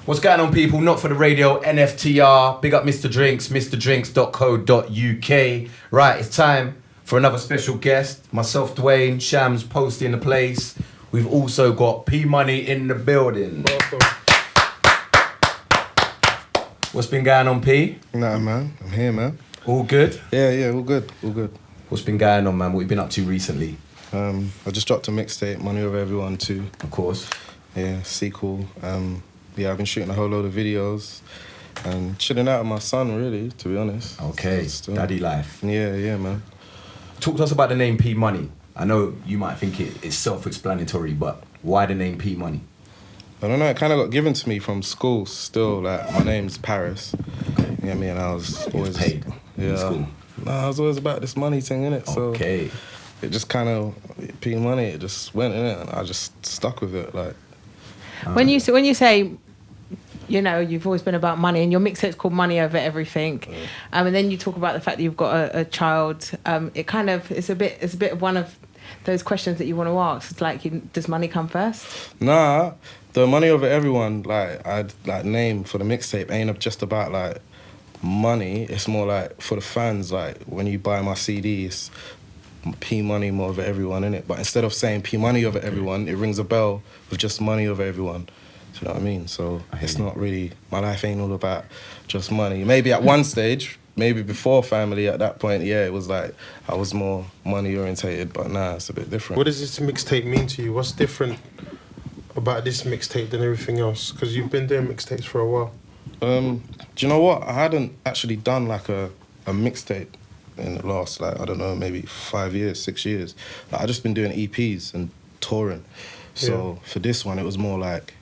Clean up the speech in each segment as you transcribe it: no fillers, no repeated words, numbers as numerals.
What's going on, people? Not for the radio, NFTR. Big up Mr. Drinks, mrdrinks.co.uk. Right, it's time for another special guest. Myself, Dwayne, Shams, Posty in the place. We've also got P Money in the building. Welcome. What's been going on, P? Nah, man. I'm here, man. All good? Yeah, all good. All good. What's been going on, man? What you been up to recently? I just dropped a mixtape, Money Over Everyone 2. Of course. Yeah, sequel. I've been shooting a whole load of videos and chilling out with my son, really, to be honest. Okay, daddy life. Yeah, man. Talk to us about the name P Money. I know you might think it's self-explanatory, but why the name P Money? I don't know, it kind of got given to me from school still. Like, my name's Paris. Okay. You know what I mean? I was always paid in school. I was always about this money thing, innit? Okay. So it just kind of, P Money, it just went in it, and I just stuck with it, like. When you say, you know, you've always been about money, and your mixtape's called Money Over Everything, and then you talk about the fact that you've got a child. It kind of it's a bit of one of those questions that you want to ask. It's like, does money come first? Nah, the Money Over Everyone, name for the mixtape ain't just about like money. It's more like for the fans. Like when you buy my CD, it's P Money more over everyone, innit? But instead of saying P Money over everyone, it rings a bell with just money over everyone. Do you know what I mean? So it's not really, my life ain't all about just money. Maybe at one stage, maybe before family, at that point, yeah, it was like I was more money orientated, but nah, it's a bit different. What does this mixtape mean to you? What's different about this mixtape than everything else? Because you've been doing mixtapes for a while. Do you know what? I hadn't actually done like a mixtape in the last, maybe 5 years, 6 years. Like, I just been doing EPs and touring. So for this one, it was more like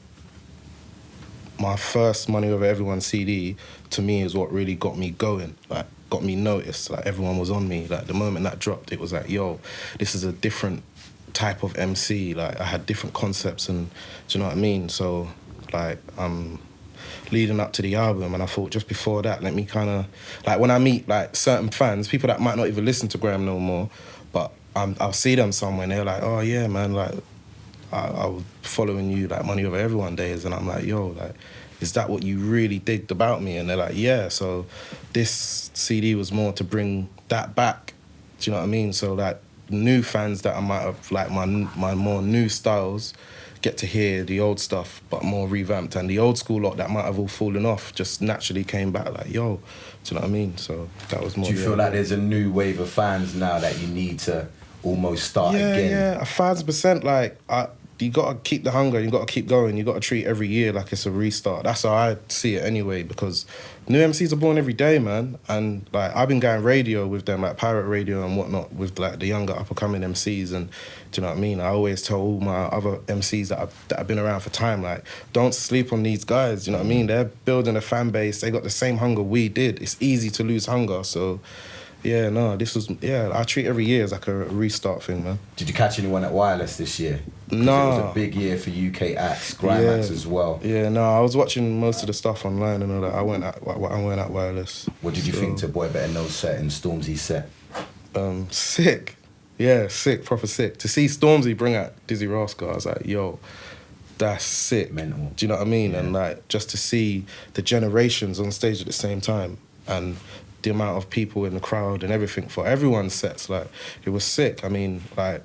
my first Money Over Everyone CD, to me, is what really got me going, like got me noticed. Like everyone was on me. Like the moment that dropped, it was like, yo, this is a different type of MC. Like I had different concepts, and do you know what I mean? So like leading up to the album, and I thought just before that, let me kind of, like when I meet like certain fans, people that might not even listen to Graham no more, but I'll see them somewhere and they're like, oh yeah, man, like I was following you like Money Over Everyone days, and I'm like, yo, like, is that what you really digged about me? And they're like, yeah. So this CD was more to bring that back, do you know what I mean? So like new fans that I might have, like my more new styles, get to hear the old stuff, but more revamped. And the old school lot that might have all fallen off just naturally came back like, yo, do you know what I mean? So that was more... Do you feel like there's a new wave of fans now that you need to almost start again? Yeah, 1,000%. Like, you got to keep the hunger, you got to keep going, you got to treat every year like it's a restart. That's how I see it anyway, because new MCs are born every day, man. And like I've been going radio with them, like pirate radio and whatnot, with like the younger up-and-coming MCs, and do you know what I mean? I always tell all my other MCs that have been around for time, like, don't sleep on these guys, do you know what I mean? They're building a fan base, they got the same hunger we did. It's easy to lose hunger, so... Yeah, no, I treat every year as like a restart thing, man. Did you catch anyone at Wireless this year? No. It was a big year for UK acts, grime acts as well. Yeah, no, I was watching most of the stuff online and all that. I went at Wireless. What did you think to Boy Better Know's set and Stormzy's set? Sick. Yeah, sick, proper sick. To see Stormzy bring out Dizzy Rascal, I was like, yo, that's sick. Mental. Do you know what I mean? Yeah. And like, just to see the generations on stage at the same time, and the amount of people in the crowd and everything for everyone's sets, like, it was sick. I mean, like,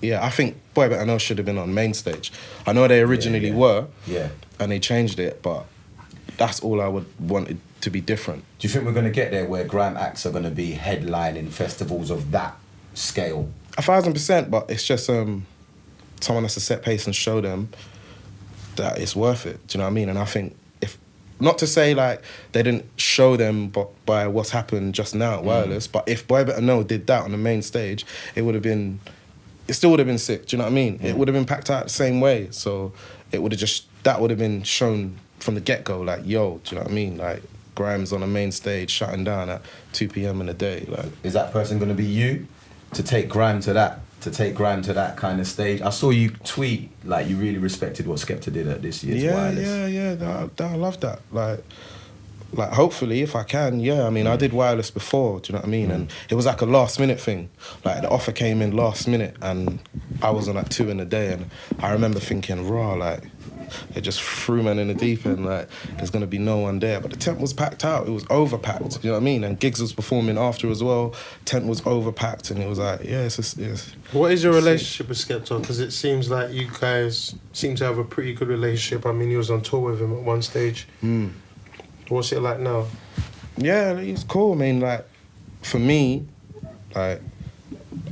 yeah, I think Boy Better Know should have been on main stage. I know they originally were, and they changed it, but that's all I would want it to be different. Do you think we're going to get there where grime acts are going to be headlining festivals of that scale? 1,000%, but it's just someone has to set pace and show them that it's worth it. Do you know what I mean? And I think, not to say like they didn't show them by what's happened just now at Wireless, but if Boy Better Know did that on the main stage, it still would have been sick. Do you know what I mean? It would have been packed out the same way. So that would have been shown from the get-go, like, yo, do you know what I mean? Like, Grimes on the main stage shutting down at 2 p.m. in the day. Like, is that person going to be you to take grime to that kind of stage? I saw you tweet like you really respected what Skepta did at this year's Wireless. Yeah. I love that. Like hopefully if I can, yeah. I mean, I did Wireless before, do you know what I mean? And it was like a last minute thing. Like the offer came in last minute and I was on at 2 in the day, and I remember thinking, raw, like, they just threw man in the deep end, like, there's going to be no one there. But the tent was packed out. It was overpacked, you know what I mean? And Giggs was performing after as well. Tent was overpacked, and it was like, yeah, it's What is your relationship with Skepta? Because it seems like you guys seem to have a pretty good relationship. I mean, you was on tour with him at one stage. What's it like now? Yeah, it's cool. I mean, like, for me, like,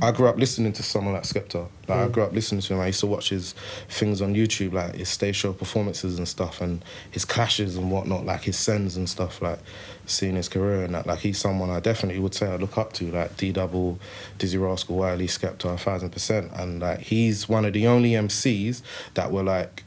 I grew up listening to someone like Skepta. Like, I grew up listening to him. I used to watch his things on YouTube, like his stage show performances and stuff, and his clashes and whatnot, like his sends and stuff, like seeing his career and that. Like, he's someone I definitely would say I look up to, like D-Double, Dizzy Rascal, Wiley, Skepta, 1000%. And like, he's one of the only MCs that were like,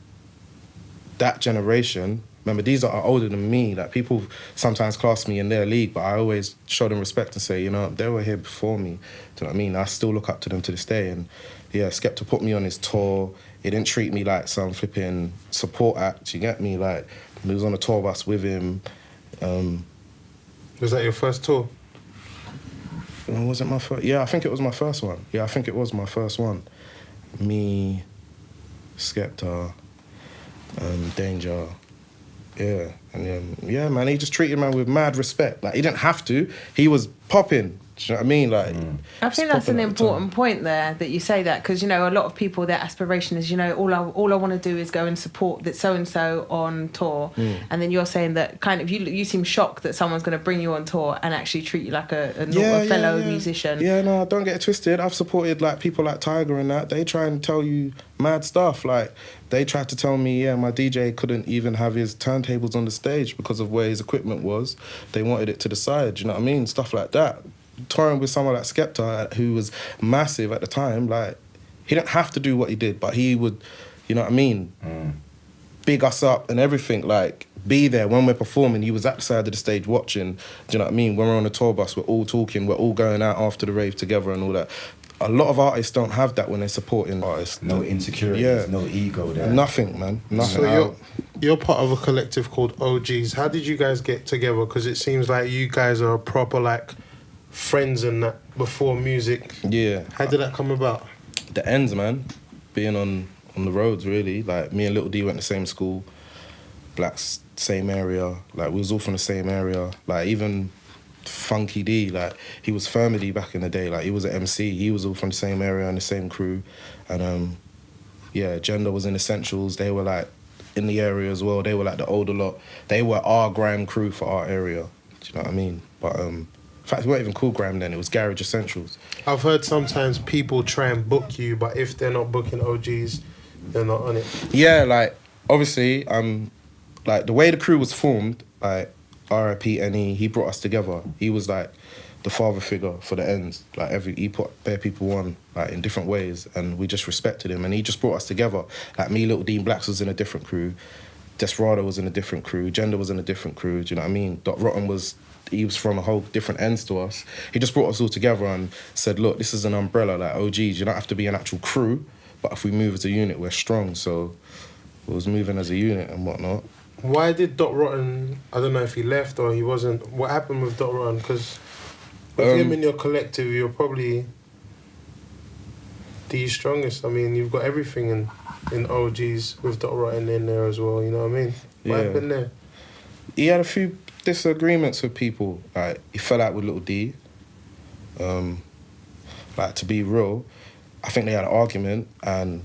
that generation. Remember, these are older than me. Like, people sometimes class me in their league, but I always show them respect and say, you know, they were here before me. Do you know what I mean? I still look up to them to this day. And yeah, Skepta put me on his tour. He didn't treat me like some flipping support act. You get me? Like, he was on a tour bus with him. Was that your first tour? Was it my first? Yeah, I think it was my first one. Yeah, I think it was my first one. Me, Skepta, Danger. Yeah, and yeah, man, he just treated man with mad respect. Like, he didn't have to. He was popping. Do you know what I mean? Like, I think that's an important point there that you say that, because, you know, a lot of people, their aspiration is, you know, all I want to do is go and support that so and so on tour, and then you're saying that kind of you seem shocked that someone's going to bring you on tour and actually treat you like a fellow musician. Yeah, no, don't get it twisted. I've supported like people like Tiger and that. They try and tell you mad stuff. Like, they tried to tell me, yeah, my DJ couldn't even have his turntables on the stage because of where his equipment was. They wanted it to the side. You know what I mean? Stuff like that. Touring with someone like Skepta, who was massive at the time, like, he didn't have to do what he did, but he would, you know what I mean, big us up and everything, like, be there when we're performing. He was at the side of the stage watching, do you know what I mean? When we're on a tour bus, we're all talking, we're all going out after the rave together and all that. A lot of artists don't have that when they're supporting artists. No insecurities, no ego there. Nothing, man. Nothing. So you're part of a collective called OGs. How did you guys get together? Because it seems like you guys are proper, like, friends and that before music. Yeah. How did that come about? The ends, man. Being on the roads, really. Like, me and Little D went to the same school. Blacks, same area. Like, we was all from the same area. Like, even Funky D, like, he was Firmedy back in the day. Like, he was an MC. He was all from the same area and the same crew. And, yeah, Gender was in Essentials. They were, like, in the area as well. They were, like, the older lot. They were our grime crew for our area. Do you know what I mean? But, in fact, we weren't even called grime then. It was Garage Essentials. I've heard sometimes people try and book you, but if they're not booking OGs, they're not on it. Yeah, like, obviously, like, the way the crew was formed, like, R.I.P. NE, he brought us together. He was, like, the father figure for the ends. Like, he put bare people on, like, in different ways, and we just respected him, and he just brought us together. Like, me, Little Dean Blacks was in a different crew. Desperado was in a different crew. Gender was in a different crew. Do you know what I mean? Dot Rotten he was from a whole different ends to us. He just brought us all together and said, look, this is an umbrella, like OGs. You don't have to be an actual crew, but if we move as a unit, we're strong. So we was moving as a unit and whatnot. Why did Dot Rotten, I don't know if he left or he wasn't, what happened with Dot Rotten? Because with him in your collective, you're probably the strongest. I mean, you've got everything in OGs with Dot Rotten in there as well, you know what I mean? What happened there? He had a few disagreements with people. Like, he fell out with Little D. Like, to be real, I think they had an argument, and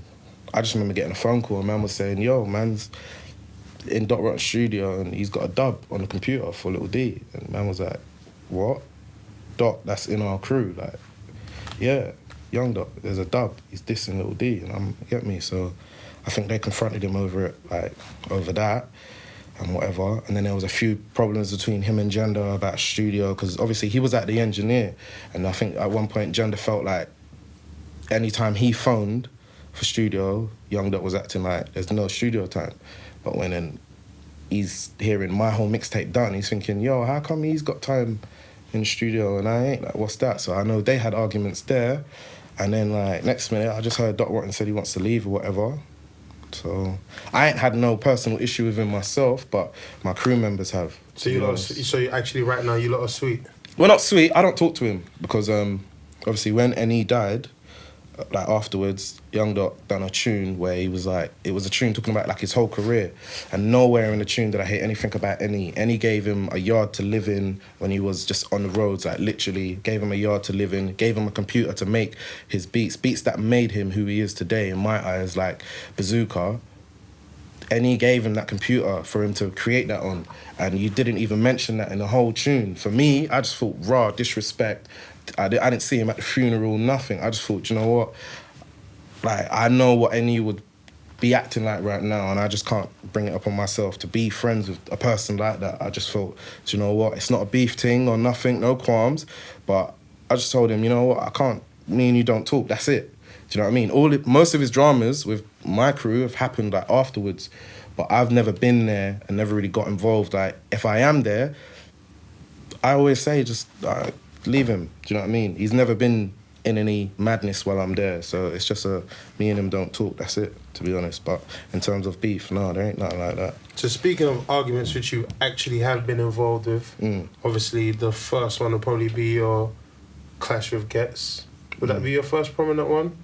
I just remember getting a phone call, and man was saying, yo, man's in Dot Rotten studio and he's got a dub on the computer for Little D. And man was like, what? Dot, that's in our crew. Like, yeah, Young Dot, there's a dub. He's dissing Little D, and get me? So I think they confronted him over it, like, over that and whatever. And then there was a few problems between him and Gender about studio, because obviously he was at the engineer, and I think at one point Gender felt like anytime he phoned for studio, Young Dot was acting like there's no studio time. But when then he's hearing my whole mixtape done, he's thinking, yo, how come he's got time in the studio and I ain't? Like, what's that? So I know they had arguments there. And then, like, next minute, I just heard Dot Rotten said he wants to leave or whatever. So I ain't had no personal issue with him myself, but my crew members have. So so you actually right now, you lot are sweet? Well, not sweet. I don't talk to him because obviously when NE died, like afterwards, Young Doc done a tune where he was like, it was a tune talking about like his whole career, and nowhere in the tune did I hate anything about any. Any gave him a yard to live in when he was just on the roads, like literally gave him a yard to live in, gave him a computer to make his beats that made him who he is today in my eyes, like Bazooka. And he gave him that computer for him to create that on, and you didn't even mention that in the whole tune. For me, I just thought raw disrespect. I didn't see him at the funeral, nothing. I just thought, you know what? Like, I know what any would be acting like right now, and I just can't bring it up on myself to be friends with a person like that. I just thought, do you know what? It's not a beef thing or nothing, no qualms, but I just told him, you know what? I can't, me and you don't talk, that's it. Do you know what I mean? Most of his dramas with my crew have happened like afterwards, but I've never been there and never really got involved. Like, if I am there, I always say just leave him. Do you know what I mean? He's never been in any madness while I'm there, so it's just me and him don't talk. That's it, to be honest. But in terms of beef, no, there ain't nothing like that. So speaking of arguments which you actually have been involved with, obviously the first one will probably be your clash with Ghetts. Would that be your first prominent one?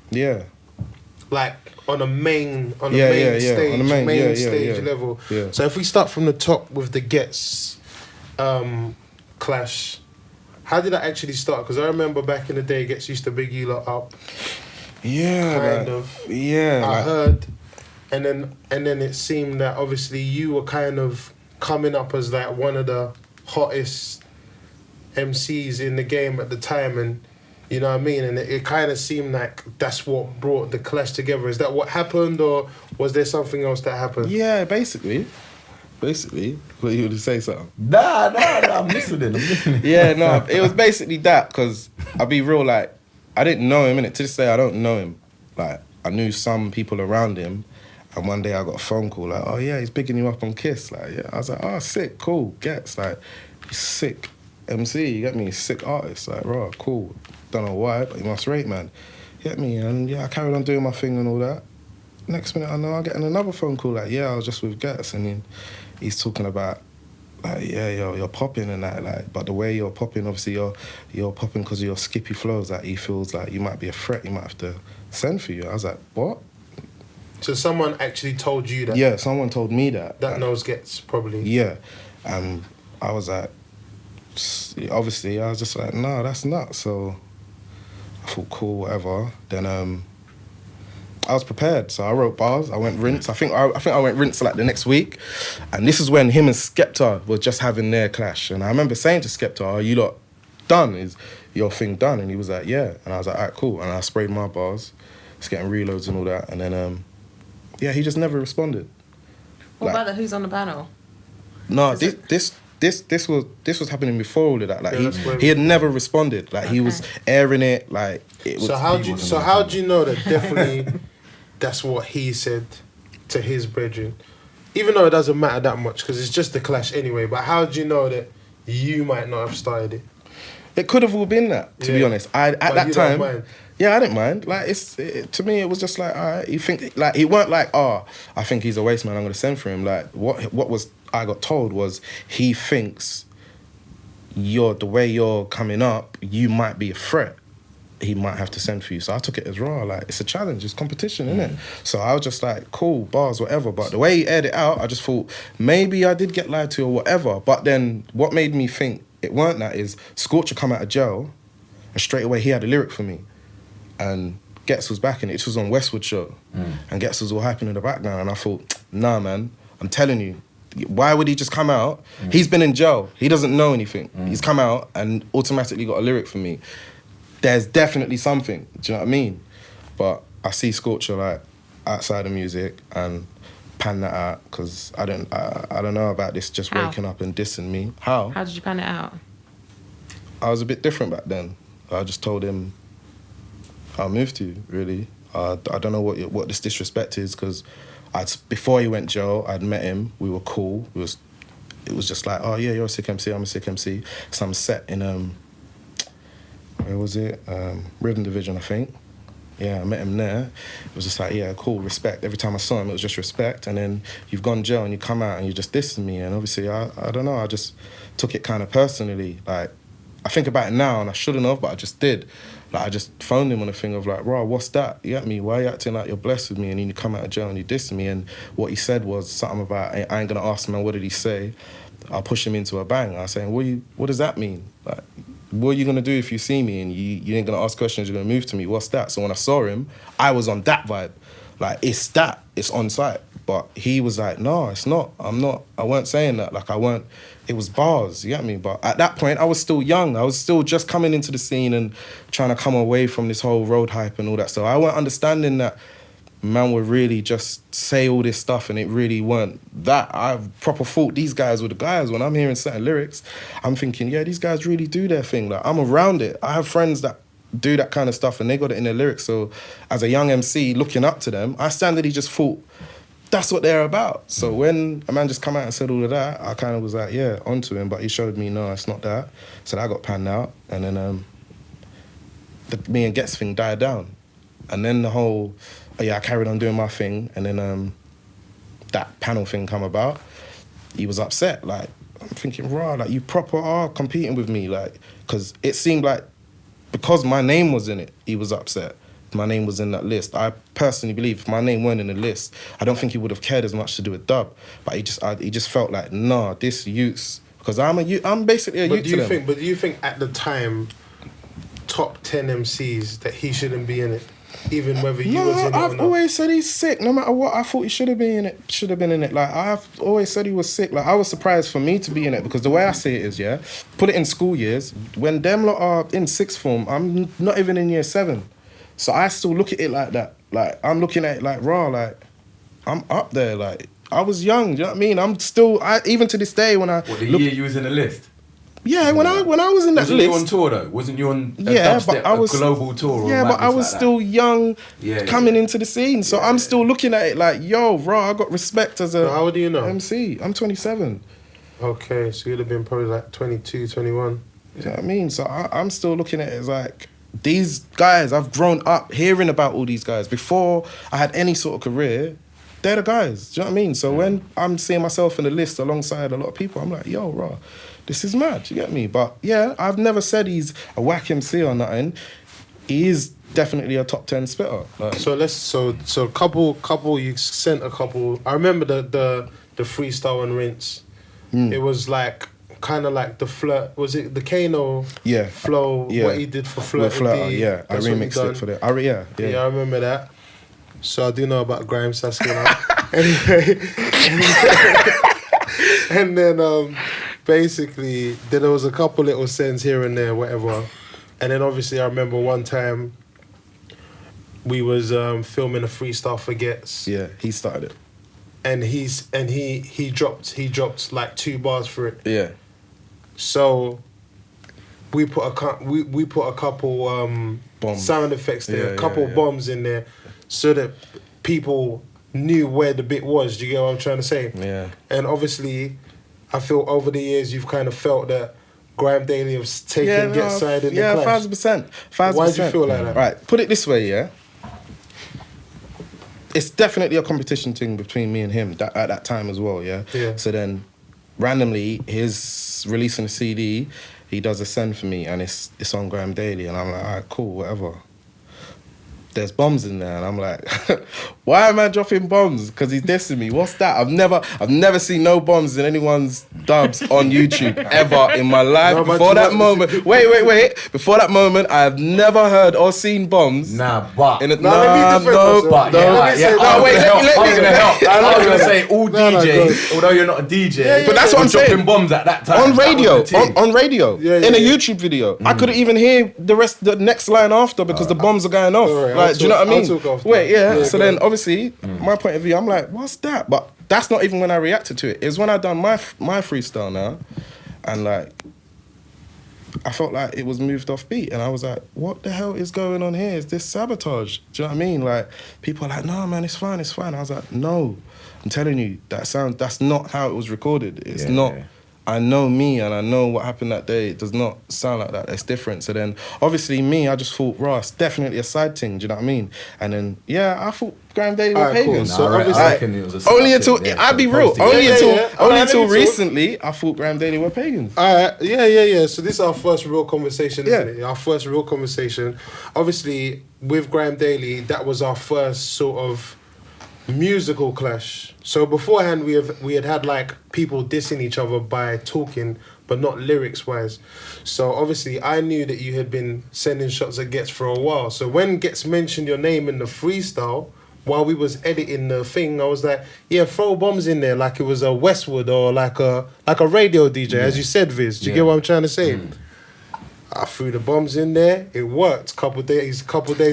Yeah. Like on a main On stage, the main stage level. Yeah. So if we start from the top with the Ghetts clash, how did that actually start? Because I remember back in the day, Ghetts used to big you lot up. Yeah. Kind of. Yeah. I heard, and then it seemed that obviously you were kind of coming up as like one of the hottest MCs in the game at the time, and you know what I mean? And it kind of seemed like that's what brought the clash together. Is that what happened, or was there something else that happened? Yeah, basically. What you would say something? Nah, I'm listening. Yeah, no, it was basically that, because I'll be real, like, I didn't know him, innit? To this day, I don't know him. Like, I knew some people around him, and one day I got a phone call, like, oh yeah, he's bigging you up on Kiss. Like, yeah. I was like, oh, sick, cool, Ghetts. Like, he's sick MC, you get me? Sick artist. Like, raw, cool. Don't know why, but he must rate, man. You get me? And yeah, I carried on doing my thing and all that. Next minute, I know I'm getting another phone call, like, yeah, I was just with Ghetts, and then he's talking about, like, yeah, you're popping and that, like, but the way you're popping, obviously you're popping because of your skippy flows. Like, he feels like you might be a threat, he might have to send for you. I was like, what? So someone actually told you that? Yeah, someone told me that. That knows Ghetts, probably. Yeah. I was like, obviously, I was just like, no, that's not. So I thought, cool, whatever. Then I was prepared, so I wrote bars. I went rinse. I think I went rinse like the next week, and this is when him and Skepta were just having their clash. And I remember saying to Skepta, "Are you lot done? Is your thing done?" And he was like, "Yeah." And I was like, "Alright, cool." And I sprayed my bars, just getting reloads and all that. And then, yeah, he just never responded. What Like- about the Who's on the Panel? No, this was happening before all of that. Like, Yeah, that's where- he had never responded. Like, he was airing it. Like, it was. So how do you know that definitely that's what he said to his brethren? Even though it doesn't matter that much because it's just a clash anyway. But how do you know that you might not have started it? It could have all been that, to be Yeah. honest. At But that you don't time, mind? yeah, I didn't mind. Like, to me, it was just like, alright, you think, like, he weren't like, oh, I think he's a waste man, I'm gonna send for him. Like, what was I got told was he thinks the way you're coming up, you might be a threat. He might have to send for you. So I took it as raw. Like, it's a challenge, it's competition, isn't it? So I was just like, cool, bars, whatever. But the way he aired it out, I just thought maybe I did get lied to or whatever. But then what made me think it weren't that is Scorcher come out of jail, and straight away he had a lyric for me. And Ghetts was backing it. It was on Westwood Show. And Ghetts was all hyping in the background. And I thought, nah, man, I'm telling you, why would he just come out? He's been in jail. He doesn't know anything. He's come out and automatically got a lyric for me. There's definitely something. Do you know what I mean? But I see Scorcher like outside of music and pan that out because I don't know about this just How? waking up and dissing me. How? How did you pan it out? I was a bit different back then. I just told him I'll move to you, really. I don't know what this disrespect is because before he went jail, I'd met him. We were cool. It was just like, oh yeah, you're a sick MC, I'm a sick MC. Some set in where was it? Rhythm Division, I think. Yeah, I met him there. It was just like, yeah, cool, respect. Every time I saw him, it was just respect. And then you've gone jail and you come out and you just dissing me. And obviously, I don't know, I just took it kind of personally. Like, I think about it now and I shouldn't have, but I just did. Like I just phoned him on a thing of like, "Raw, what's that? You get me? Why you acting like you're blessed with me?" And then you come out of jail and you diss me. And what he said was something about, I ain't gonna ask him, man, what did he say? I'll push him into a bang. I was saying, what does that mean? Like, what are you gonna do if you see me and you ain't gonna ask questions, you're gonna move to me? What's that? So when I saw him, I was on that vibe. Like, it's on site. But he was like, no, it's not. I weren't saying that. Like, it was bars, you get me? But at that point, I was still young. I was still just coming into the scene and trying to come away from this whole road hype and all that stuff. I weren't understanding that man would really just say all this stuff and it really weren't that. I proper thought these guys were the guys. When I'm hearing certain lyrics, I'm thinking, yeah, these guys really do their thing. Like, I'm around it. I have friends that do that kind of stuff and they got it in their lyrics. So as a young MC looking up to them, I standardly just thought, that's what they're about. So when a man just come out and said all of that, I kind of was like, yeah, onto him. But he showed me, no, it's not that. So that got panned out. And then the me and Gets thing died down. And then the whole, I carried on doing my thing. And then that panel thing come about. He was upset. Like, I'm thinking, raw, like, you proper are competing with me. Like, because it seemed like because my name was in it, he was upset. My name was in that list. I personally believe if my name weren't in the list, I don't think he would have cared as much to do with Dub. But he just felt like, nah, this youths, because I'm basically a youth to them. But do you think at the time, top 10 MCs that he shouldn't be in it, even whether you was in it or I've not? always said he's sick. No matter what, I thought he should have been in it. Should have been in it. Like, I've always said he was sick. Like, I was surprised for me to be in it because the way I see it is, yeah, put it in school years. When them lot are in sixth form, I'm not even in year 7. So I still look at it like that. Like, I'm looking at it like, raw, like, I'm up there. Like, I was young, do you know what I mean? I'm still, even to this day when I... What, the year you was in the list? Yeah, when I was in that Wasn't list... you on tour though? Wasn't you on a but I was a global tour? Or yeah, but I was like still young coming into the scene. So Yeah, I'm still looking at it like, yo, raw, I got respect as a So how old do you know? MC. I'm 27. Okay, so you'd have been probably like 22, 21. You know what I mean? So I'm still looking at it as like, these guys, I've grown up hearing about all these guys. Before I had any sort of career, they're the guys. Do you know what I mean? So when I'm seeing myself in the list alongside a lot of people, I'm like, yo, raw, this is mad. You get me? But yeah, I've never said he's a whack MC or nothing. He is definitely a top 10 spitter. Like, So couple you sent a couple. I remember the freestyle and rinse. It was like kind of like the flirt. Was it the Kano? Yeah. Flow. Yeah. What he did for flirt. with Flirter, with D, yeah. I that's what he remixed done. it for the... yeah. Yeah, I remember that. So I do know about Grime Saskia now. Anyway, and then basically then there was a couple little sends here and there, whatever. And then obviously I remember one time we was filming a freestyle for Gets. Yeah, he started it. And he dropped like 2 bars for it. Yeah. So we put a couple Bombs. sound effects there, Yeah, a couple yeah. bombs in there, so that people knew where the bit was. Do you get what I'm trying to say? Yeah. And obviously, I feel over the years you've kind of felt that Grime Daily has taken Get side in the clash. 5%. 5%. Why do you feel like that? Right, put it this way, yeah. It's definitely a competition thing between me and him at that time as well, yeah? Yeah. So then, randomly, he's releasing a CD, he does a send for me, and it's on Grime Daily, and I'm like, all right, cool, whatever. There's bombs in there, and I'm like, why am I dropping bombs? Because he's dissing me. What's that? I've never seen no bombs in anyone's dubs on YouTube ever in my life. No, but Before you that know- moment, wait. Before that moment, I have never heard or seen bombs. Nah, but In a, Nah, let me defend myself. But no. yeah, let me say- I was no, wait, gonna help. let I was me- gonna help. I was gonna say all No, no, DJs, go. although you're not a DJ, Yeah, But that's what were I'm saying. dropping bombs at that time. On radio, That was the thing. on radio, Yeah, in a yeah. YouTube video. I couldn't even hear the next line after because the bombs are going off. Alright, like, I'll do you know what I talk- mean? I'll talk after. Wait, yeah. Yeah, So go then, on. obviously, my point of view, I'm like, what's that? But that's not even when I reacted to it. It's when I done my freestyle now, and like, I felt like it was moved off beat, and I was like, what the hell is going on here? Is this sabotage? Do you know what I mean? Like, people are like, no, man, it's fine. I was like, no, I'm telling you, that's not how it was recorded. It's Yeah, not. yeah. I know me and I know what happened that day. It does not sound like that. It's different. So then, obviously, me, I just thought, raw, it's definitely a side thing. Do you know what I mean? And then, yeah, I thought Graham Daily were Alright, cool. pagans. So obviously- I reckon it was a Only subject until there I'd for be the real. post to Only get- until yeah. only Alright, until let me talk. recently, I thought Graham Daily were pagans. All right, yeah. So this is our first real conversation, isn't Yeah. it? Our first real conversation. Obviously, with Graham Daily, that was our first sort of musical clash. So beforehand, we had like people dissing each other by talking, but not lyrics wise. So obviously, I knew that you had been sending shots at Gets for a while. So when Gets mentioned your name in the freestyle, while we was editing the thing, I was like, yeah, throw bombs in there like it was a Westwood or like a radio DJ, as you said, Viz. Do you get what I'm trying to say? I threw the bombs in there. It worked. Couple days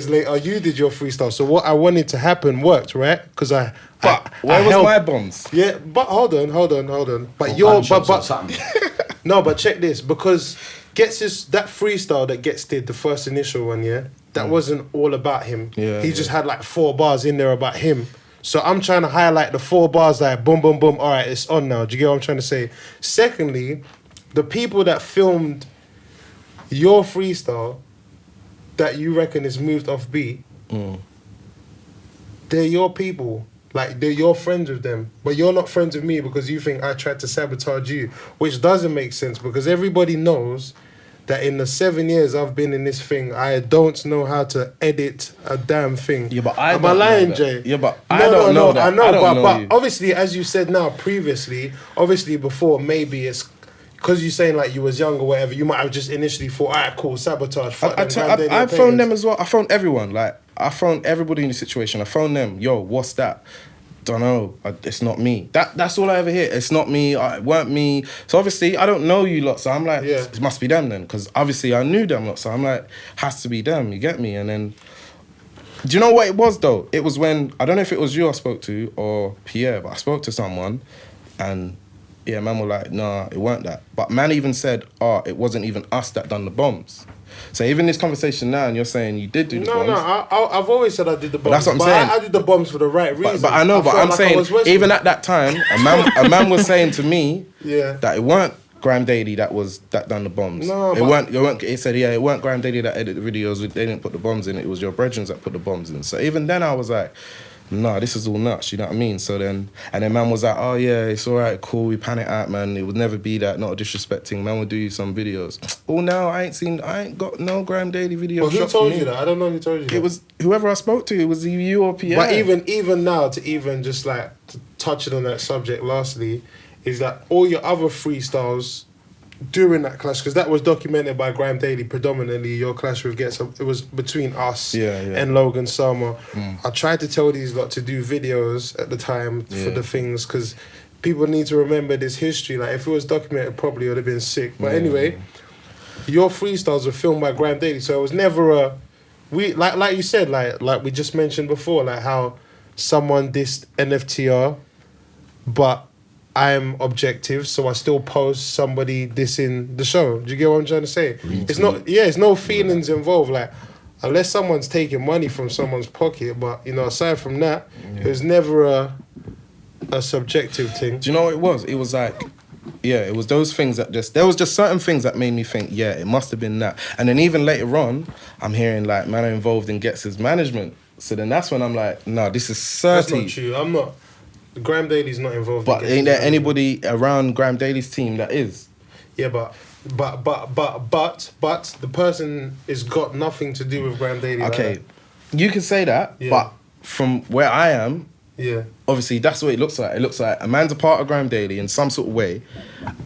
later, you did your freestyle. So what I wanted to happen worked, right? Because But where was my bombs? Yeah, but hold on. But Or your gunshots or but something. no, but check this, because that freestyle that Gets did, the first initial one, yeah, that wasn't all about him. Yeah, He just had like 4 bars in there about him. So I'm trying to highlight the 4 bars like boom, boom, boom. All right, it's on now. Do you get what I'm trying to say? Secondly, the people that filmed your freestyle that you reckon is moved off beat, they're your people. Like, they're your friends with them. But you're not friends with me because you think I tried to sabotage you, which doesn't make sense because everybody knows that in the 7 years I've been in this thing, I don't know how to edit a damn thing. Yeah, but I Am don't I know lying, that. Jay? Yeah, but I don't know that. I know, I don't know but you. obviously, as you said now previously, obviously before, maybe it's because you're saying like you was young or whatever, you might have just initially thought, all right, cool, sabotage. Fuck them, Graham Daily I are phoned them pagans. as well. I phoned everyone. Like, I phoned everybody in the situation. I phoned them. Yo, what's that? Don't know. It's not me. That's all I ever hear. It's not me. It weren't me. So obviously, I don't know you lot. So I'm like, Yeah. it must be them then. Because obviously, I knew them lot. So I'm like, has to be them. You get me? And then, do you know what it was though? It was when, I don't know if it was you I spoke to or Pierre, but I spoke to someone and yeah, man were like, nah, it weren't that. But man even said, it wasn't even us that done the bombs. So even this conversation now, and you're saying you did do the bombs. No, I've always said I did the bombs. that's what I'm saying. I did the bombs for the right reason. But I know, but felt I'm like I saying, was Westwood. even at that time, a man was saying to me Yeah. that it weren't Graham Daily that done the bombs. No, it but- weren't. It said, yeah, it weren't Graham Daily that edited the videos. They didn't put the bombs in. It was your brethren that put the bombs in. So even then, I was like, nah, this is all nuts. You know what I mean? So then, and then man was like, oh yeah, it's all right, cool. We pan it out, man. It would never be that. Not disrespecting. Man will do you some videos. Oh, now I ain't got no Graham Daily video. Well, who shot told for you me. that? I don't know who told you that. It was whoever I spoke to. It was you or Pierre. But even now, to even just like touching on that subject lastly, is that all your other freestyles during that clash, because that was documented by Graham Daily predominantly, your clash with Gets, it was between us and Logan Sama. I tried to tell these lot to do videos at the time for the things, because people need to remember this history. Like, if it was documented properly, it would have been sick. But anyway, your freestyles were filmed by Graham Daily, so it was never like you said, like we just mentioned before, like how someone dissed NFTR, but I'm objective, so I still post somebody dissing the show. Do you get what I'm trying to say? It's no feelings involved. Like, unless someone's taking money from someone's pocket, but aside from that, it was never a subjective thing. Do you know what it was? It was like, yeah, it was those things that there was just certain things that made me think, yeah, it must have been that. And then even later on, I'm hearing like man are involved in Gets' management. So then that's when I'm like, no, this is That's 30. not true. I'm not. Graham Daly's not involved. But in ain't Gets' there anybody around Graham Daly's team that is? Yeah, but the person has got nothing to do with Graham Daily. Okay, Like you can say that, Yeah. but from where I am, that. Yeah. obviously that's what it looks like. It looks like a man's a part of Graham Daily in some sort of way,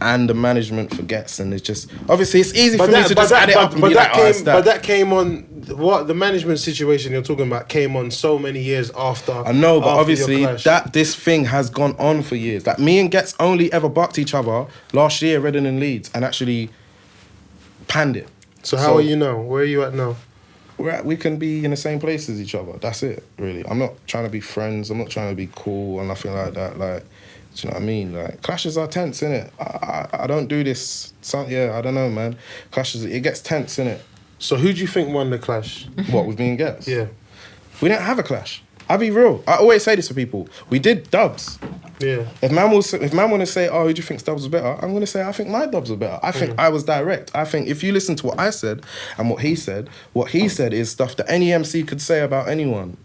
and the management forgets, and it's just obviously it's easy for me to just add it up and be like, oh, it's that. But that came on. What the management situation you're talking about came on so many years after. I know, but after obviously your clash. this thing has gone on for years. Like me and Gets only ever bucked each other last year, Reading and Leeds, and actually panned it. So how are you now? Where are you at now? We can be in the same place as each other. That's it, really. I'm not trying to be friends. I'm not trying to be cool or nothing like that. Like, do you know what I mean? Like, clashes are tense, innit? I don't do this. I don't know, man. Clashes, it gets tense, innit? So who do you think won the clash? What, with me and Gets? Yeah. We didn't have a clash. I'll be real. I always say this to people. We did dubs. Yeah. If man want to say, oh, who do you think dubs was better? I'm going to say, I think my dubs were better. I think I was direct. I think if you listen to what I said and what he said is stuff that any MC could say about anyone.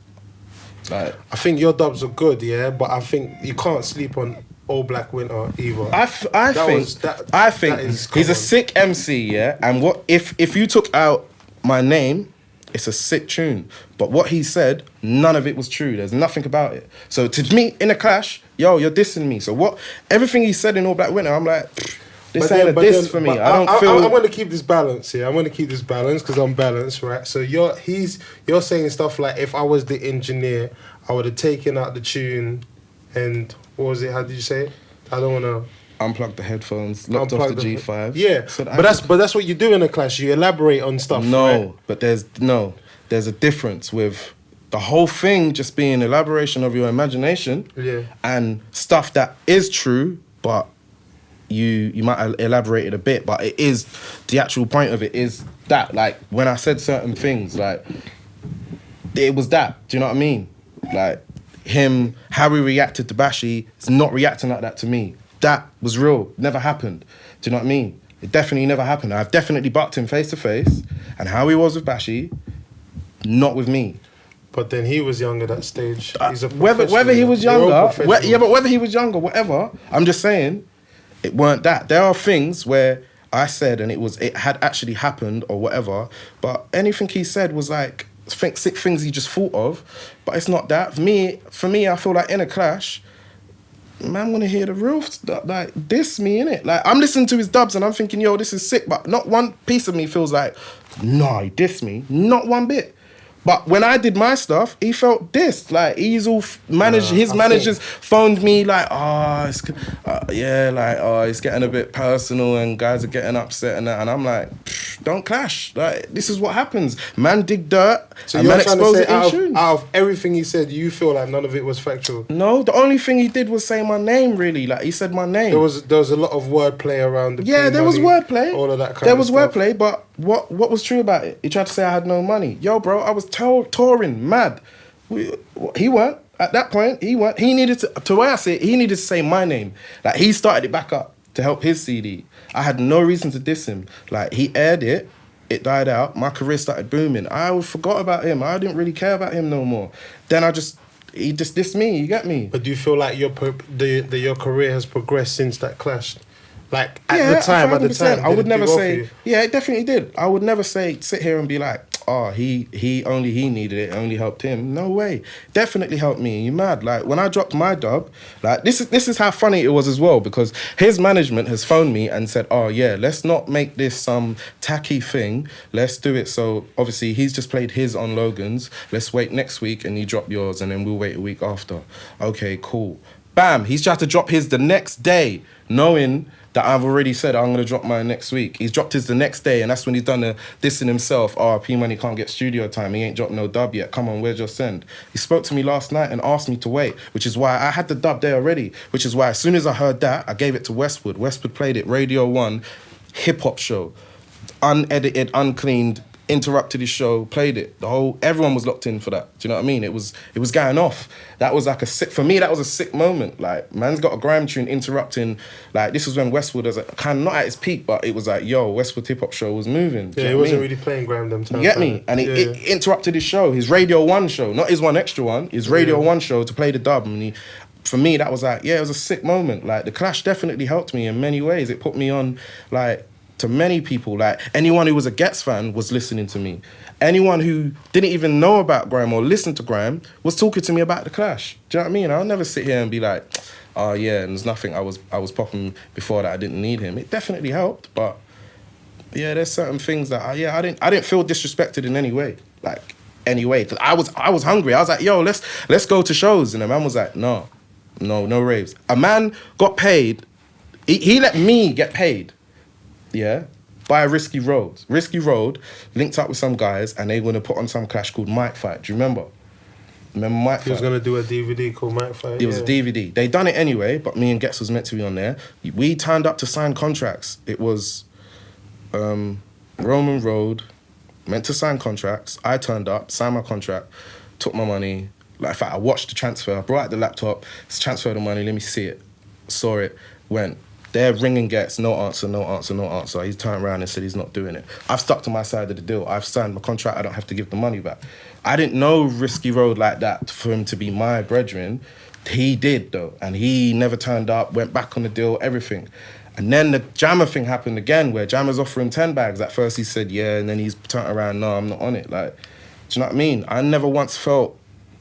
Like, I think your dubs are good, yeah, but I think you can't sleep on All Black Winter either. I think that is- he's come a on. sick MC, yeah. And what if you took out my name, it's a sick tune. But what he said, none of it was true. There's nothing about it. So to me, in a clash, yo, you're dissing me. So what? Everything he said in All Black Winter, I'm like, this But ain't then- a but diss then- for me. but I don't feel. I'm going to keep this balance here. I'm going to keep this balance because I'm balanced, right? So you're saying stuff like, if I was the engineer, I would have taken out the tune and what was it? How did you say it? I don't want to Unplug the headphones, locked off the G5. Yeah, So that but that's what you do in a clash. You elaborate on stuff. No, right? but there's a difference with the whole thing just being elaboration of your imagination, Yeah. and stuff that is true, but you might elaborate it a bit, but it is the actual point of it is that, like, when I said certain things, like, it was that. Do you know what I mean? Like, how he reacted to Bashi is not reacting like that to me. That was real. Never happened. Do you know what I mean? It definitely never happened. I've definitely bucked him face to face, and how he was with Bashi, not with me. But then he was young at that stage. He's a Whether he was professional. You're all younger, professionals. but whether he was younger, whatever. I'm just saying, it weren't that. There are things where I said and it had actually happened or whatever, but anything he said was like sick things he just thought of, but it's not that. For me, I feel like in a clash, man, wanna hear the real stuff, like diss me innit. Like I'm listening to his dubs and I'm thinking, yo, this is sick, but not one piece of me feels like, nah, he dissed me, not one bit. But when I did my stuff, he felt dissed. Like he's all his managers phoned me like, it's getting a bit personal and guys are getting upset and that. And I'm like, don't clash. Like this is what happens. Man dig dirt So and you're man trying to expose say it in tunes. out of everything he said, you feel like none of it was factual. No, the only thing he did was say my name. Really, like he said my name. There was a lot of wordplay around the Yeah, there was P-Money, wordplay. all of that kind There of was stuff. wordplay, but what was true about it? He tried to say I had no money. Yo, bro, I was touring, mad. He weren't. At that point, he weren't. He needed to where I say it, he needed to say my name. Like, he started it back up to help his CD. I had no reason to diss him. Like, he aired it, it died out, my career started booming. I forgot about him. I didn't really care about him no more. Then he just dissed me, you get me? But do you feel like your career has progressed since that clash? Like at the time, 100%. I did would it never do well for say. you? Yeah, it definitely did. I would never sit here and be like, oh, he needed it, it only helped him. No way. Definitely helped me. You mad? Like when I dropped my dub, like this is how funny it was as well, because his management has phoned me and said, oh yeah, let's not make this some tacky thing. Let's do it. So obviously he's just played his on Logan's. Let's wait next week and you drop yours, and then we'll wait a week after. Okay, cool. Bam, he's tried to drop his the next day, knowing that I've already said I'm going to drop mine next week. He's dropped his the next day, and that's when he's done the dissing himself. Oh, P-Money can't get studio time. He ain't dropped no dub yet. Come on, where's your send? He spoke to me last night and asked me to wait, which is why I had the dub there already, which is why as soon as I heard that, I gave it to Westwood. Westwood played it, Radio 1, hip-hop show. Unedited, uncleaned, interrupted his show, played it. Everyone was locked in for that. Do you know what I mean? It was going off. That was like for me, that was a sick moment. Like, man's got a grime tune interrupting. Like, this was when Westwood was kind of not at its peak, but it was like, yo, Westwood hip hop show was moving. Do Yeah, you he know what I wasn't mean? really playing Graham them times. You get me? And it interrupted his show, his Radio 1 show, not his one extra one, his Radio 1 show to play the dub. And for me, that was like, yeah, it was a sick moment. Like, the clash definitely helped me in many ways. It put me on, like, to many people. Like, anyone who was a Gets fan was listening to me. Anyone who didn't even know about Graham or listen to Graham was talking to me about the clash. Do you know what I mean? I'll never sit here and be like, oh yeah, and there's nothing I was popping before that I didn't need him. It definitely helped, but yeah, there's certain things that I didn't feel disrespected in any way. Like, anyway, because I was hungry. I was like, yo, let's go to shows, and the man was like, no raves. A man got paid. He let me get paid. Yeah. By Risky Road. Risky Road linked up with some guys and they were going to put on some clash called Mic Fight. Do you remember? Remember Mic Fight? He was going to do a DVD called Mic Fight. It was a DVD. They done it anyway, but me and Gets was meant to be on there. We turned up to sign contracts. It was Roman Road, meant to sign contracts. I turned up, signed my contract, took my money, Like, in fact, I watched the transfer, I brought out the laptop, transferred the money, let me see it. Saw it, went. They're ringing Gets, no answer, no answer, no answer. He's turned around and said he's not doing it. I've stuck to my side of the deal. I've signed my contract, I don't have to give the money back. I didn't know Risky Road like that for him to be my brethren. He did, though, and he never turned up, went back on the deal, everything. And then the Jammer thing happened again, where Jammer's offering 10 bags. At first he said, yeah, and then he's turned around, no, I'm not on it. Like, do you know what I mean? I never once felt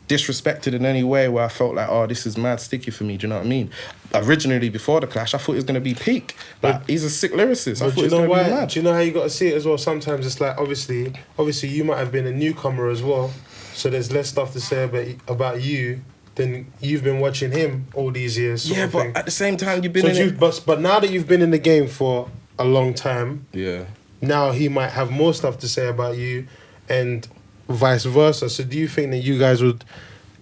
disrespected in any way where I felt like, oh, this is mad sticky for me, do you know what I mean? Originally, before the clash, I thought it was going to be peak. Like, he's a sick lyricist. I thought But do it you was know going to be why? mad. Do you know how you got to see it as well? Sometimes it's like, obviously you might have been a newcomer as well, so there's less stuff to say about you than you've been watching him all these years. Sort Yeah, of but thing. at the same time, you've been So in it. but now that you've been in the game for a long time, Yeah. now he might have more stuff to say about you, and vice versa. So do you think that you guys would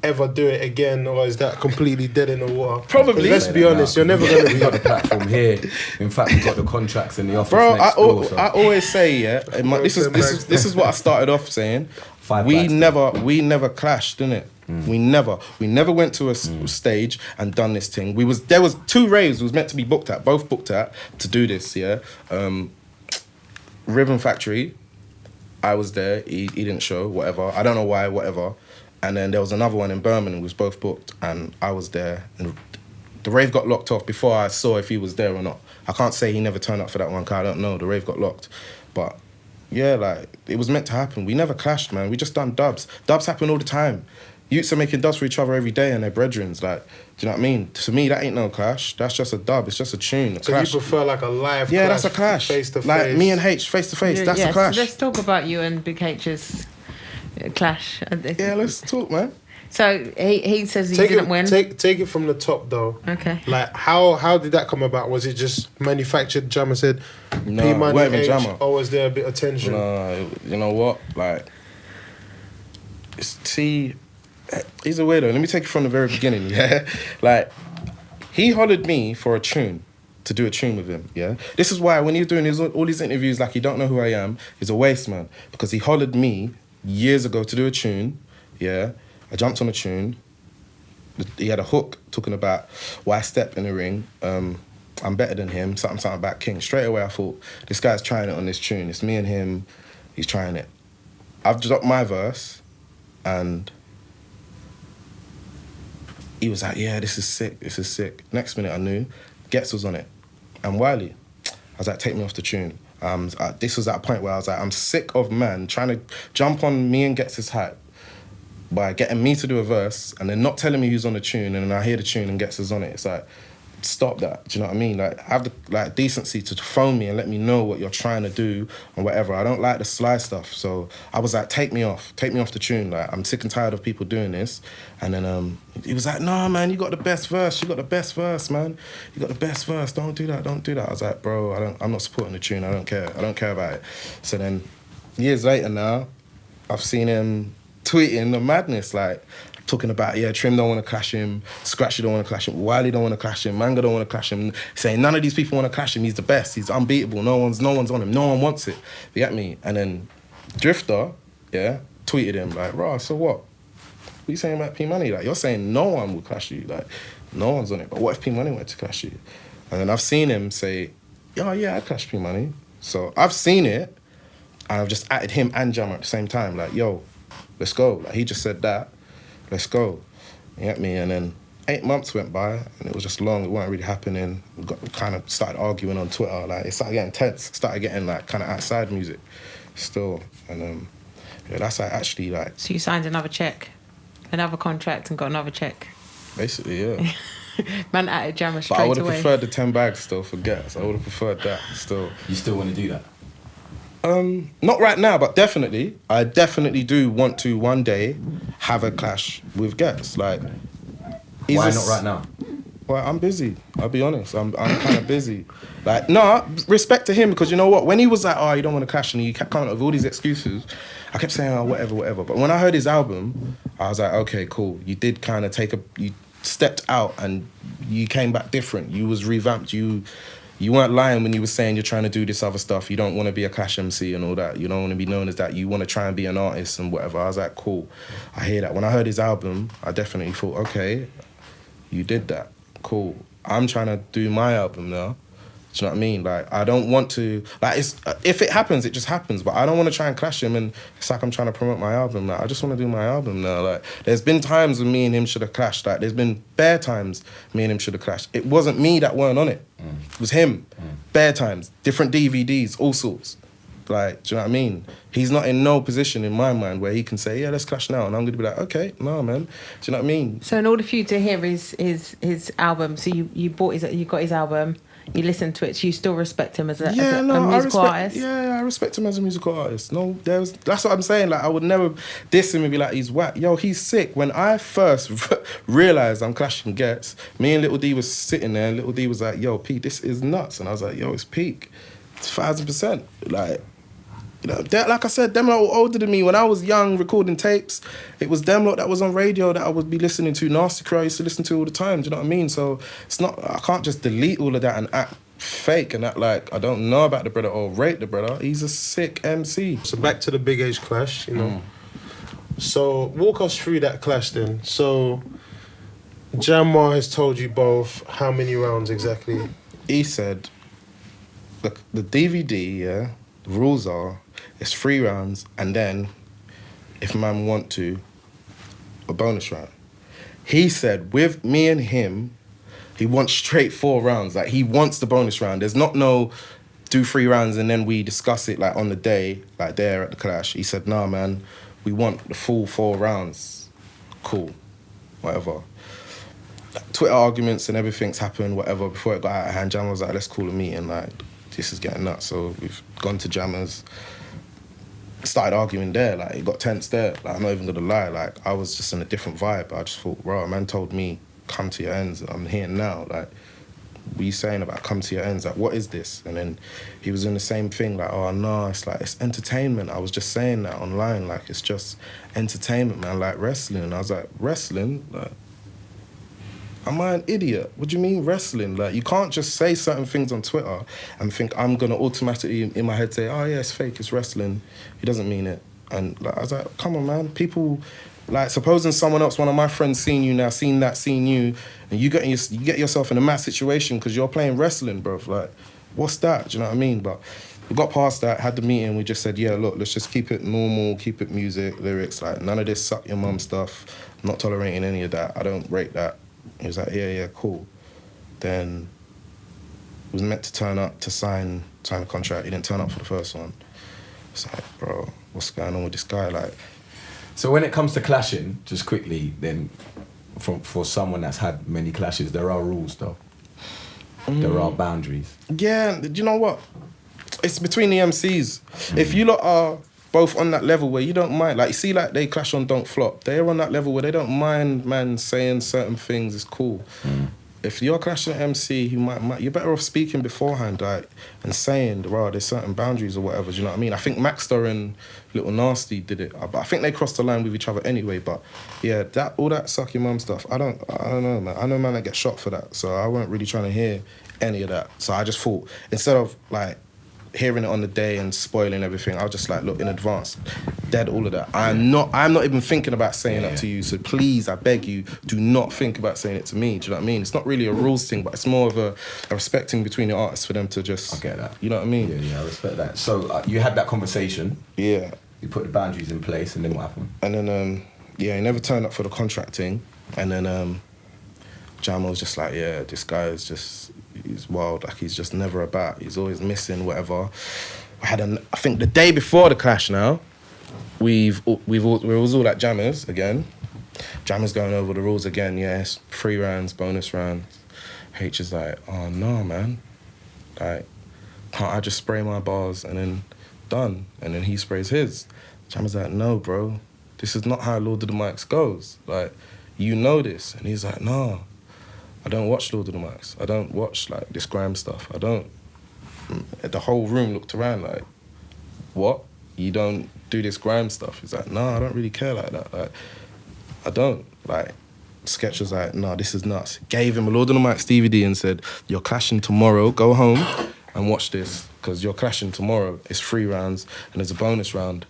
ever do it again, or is that completely dead in the water? Probably. 'Cause let's be honest, you're never going to We be. got the platform here. In fact, we got the contracts in the office Bro, next door. So. I always say, yeah, this is what I started off saying. 5 We bags, never clashed, didn't it? We never went to a stage and done this thing. There was 2 raves. It was meant to be both booked at to do this. Yeah, Rhythm Factory. I was there. He didn't show. Whatever. I don't know why. Whatever. And then there was another one in Birmingham. It was both booked, and I was there. And the rave got locked off before I saw if he was there or not. I can't say he never turned up for that one, because I don't know. The rave got locked, but. Yeah, like, it was meant to happen. We never clashed, man. We just done dubs. Dubs happen all the time. Youths are making dubs for each other every day and their brethrens. Like, do you know what I mean? To me, that ain't no clash. That's just a dub. It's just a tune. A So clash. you prefer like a live Yeah, clash, that's a clash. face to face. Like me and H, face to face. That's Yeah, a clash. So let's talk about you and Big H's clash. Yeah, let's talk, man. So he says he didn't win. Take it from the top though. Okay. Like how did that come about? Was it just manufactured? Jammer said, No, P Money, weren't even H, Jammer. or was there a bit of tension? No, you know what? Like, see, he's a weirdo. Let me take it from the very beginning, yeah? Like, he hollered me for a tune, to do a tune with him, yeah? This is why when he's doing all these interviews like he don't know who I am, he's a waste man. Because he hollered me years ago to do a tune, yeah? I jumped on a tune. He had a hook talking about why I step in the ring. I'm better than him, something about King. Straight away I thought, this guy's trying it on this tune. It's me and him, he's trying it. I've dropped my verse and he was like, yeah, this is sick. Next minute I knew, Gets was on it. And Wiley, I was like, take me off the tune. This was at a point where I was like, I'm sick of man trying to jump on me and Gets' hype by getting me to do a verse and then not telling me who's on the tune, and then I hear the tune and Gets is on it. It's like, stop that. Do you know what I mean? Like, have the decency to phone me and let me know what you're trying to do and whatever. I don't like the sly stuff. So I was like, take me off the tune. Like, I'm sick and tired of people doing this. And then he was like, no, man, you got the best verse. You got the best verse, man. You got the best verse. Don't do that. I was like, bro, I'm not supporting the tune. I don't care about it. So then years later now, I've seen him tweeting the madness, like, talking about, yeah, Trim don't want to clash him, Scratchy don't want to clash him, Wiley don't want to clash him, Manga don't want to clash him, saying none of these people want to clash him, he's the best, he's unbeatable, no one's on him, no one wants it, you get me? And then Drifter, yeah, tweeted him, like, rah, so what? What are you saying about P Money? Like, you're saying no one will clash you, like, no one's on it, but what if P Money went to clash you? And then I've seen him say, oh yeah, I'd clash P Money. So I've seen it, and I've just added him and Jammer at the same time, like, yo, let's go. Like, he just said that. Let's go. You get me? And then 8 months went by, and it was just long. It wasn't really happening. We kind of started arguing on Twitter. Like, it started getting tense. Started getting, like, kind of outside music still. And yeah, that's like actually, like... So you signed another contract and got another check. Basically, yeah. Man at it, Jammer straight But I would have away. preferred the 10 bags still for Gets. I would have preferred that still. You still want to do that? Not right now, but definitely. I definitely do want to one day have a clash with Gets. Like, Why not right now? Well, I'm busy. I'll be honest. I'm kind of busy. Like, no, respect to him, because you know what? When he was like, oh, you don't want to clash, and he kept coming up with all these excuses, I kept saying, oh, whatever. But when I heard his album, I was like, okay, cool. You did kind of you stepped out and you came back different. You was revamped. You You weren't lying when you were saying you're trying to do this other stuff. You don't want to be a Clash MC and all that. You don't want to be known as that. You want to try and be an artist and whatever. I was like, cool. I hear that. When I heard his album, I definitely thought, okay, you did that. Cool. I'm trying to do my album now. Do you know what I mean? Like, I don't want to... Like, it's, if it happens, it just happens. But I don't want to try and clash him and it's like I'm trying to promote my album. Like, I just want to do my album now. Like, there's been times when me and him should have clashed. Like, there's been bare times me and him should have clashed. It wasn't me that weren't on it. It was him. Bare times. Different DVDs, all sorts. Like, do you know what I mean? He's not in no position in my mind where he can say, yeah, let's clash now. And I'm going to be like, okay, no, man. Do you know what I mean? So in order for you to hear his album, so you got his album, you listened to it, so you still respect him as a musical artist? Yeah, I respect him as a musical artist. No, that's what I'm saying. Like, I would never diss him and be like, he's whack. Yo, he's sick. When I first realised I'm clashing Ghetts, me and Little D was sitting there and Little D was like, yo, Pete, this is nuts. And I was like, yo, it's peak. It's 1,000%. Like, you know, like I said, them lot were older than me. When I was young, recording tapes, it was them lot that was on radio that I would be listening to. Nasty Crew I used to listen to all the time, do you know what I mean? So it's not, I can't just delete all of that and act fake and act like I don't know about the brother or rate the brother. He's a sick MC. So back to the Big Age clash, you know. So walk us through that clash then. So Jamar has told you both how many rounds exactly? He said, the DVD, yeah, the rules are, it's 3 rounds, and then, if man want to, a bonus round. He said, with me and him, he wants straight 4 rounds. Like, he wants the bonus round. There's not no do 3 rounds and then we discuss it, like, on the day, like, there at the clash. He said, nah, man, we want the full 4 rounds. Cool. Whatever. Twitter arguments and everything's happened, whatever. Before it got out of hand, Jammer was like, let's call a meeting, like, this is getting nuts. So we've gone to Jammers, started arguing there, like, it got tense there. Like, I'm not even gonna lie, like, I was just in a different vibe. I just thought, bro, a man told me, come to your ends, and I'm here now, like, what are you saying about come to your ends? Like, what is this? And then he was in the same thing, like, oh, no, it's like, it's entertainment. I was just saying that online, like, it's just entertainment, man, like wrestling. And I was like, wrestling? Like, am I an idiot? What do you mean wrestling? Like, you can't just say certain things on Twitter and think I'm gonna automatically in my head say, oh yeah, it's fake, it's wrestling. He doesn't mean it. And like, I was like, come on, man. People, like, supposing someone else, one of my friends seen you now, seen you, and you get yourself in a mad situation because you're playing wrestling, bro. Like, what's that? Do you know what I mean? But we got past that, had the meeting, we just said, yeah, look, let's just keep it normal, keep it music, lyrics, like, none of this suck your mum stuff. I'm not tolerating any of that. I don't rate that. He was like, yeah, cool. Then was meant to turn up to sign a contract. He didn't turn up for the first one. It's like, bro, what's going on with this guy? Like, so when it comes to clashing, just quickly, then, for someone that's had many clashes, there are rules, though. There are boundaries. Yeah, do you know what? It's between the MCs. If you lot are both on that level where you don't mind, like, you see, like, they clash on Don't Flop, they're on that level where they don't mind, man, saying certain things, it's cool. If you're clashing an MC, you're better off speaking beforehand, like, and saying, wow, there's certain boundaries or whatever, do you know what I mean? I think Maxter and Little Nasty did it, but I think they crossed the line with each other anyway, but yeah, all that suck your mum stuff, I don't know, man. I know man that get shot for that, so I weren't really trying to hear any of that. So I just thought, instead of, like, hearing it on the day and spoiling everything, I'll just, like, look, in advance, dead all of that. I'm not even thinking about saying that to you, so please, I beg you, do not think about saying it to me, do you know what I mean? It's not really a rules thing, but it's more of a respecting between the artists for them to just... I get that. You know what I mean? Yeah, I respect that. So you had that conversation. Yeah. You put the boundaries in place, and then what happened? And then, he never turned up for the contracting, and then Jamo was just like, yeah, this guy is just... He's wild, like, he's just never about. He's always missing, whatever. I think the day before the clash now, we was all at Jammers again. Jammers going over the rules again, yes. 3 rounds, bonus rounds. H is like, oh no, man. Like, can't I just spray my bars and then done? And then he sprays his. Jammers like, no, bro. This is not how Lord of the Mics goes. Like, you know this. And he's like, no. I don't watch Lord of the Mics. I don't watch, like, this grime stuff. I don't. The whole room looked around like, what? You don't do this grime stuff? He's like, no, I don't really care like that. Like, I don't. Like, Sketch was like, no, this is nuts. Gave him a Lord of the Mics DVD and said, you're clashing tomorrow, go home and watch this, because you're clashing tomorrow. It's 3 rounds and there's a bonus round.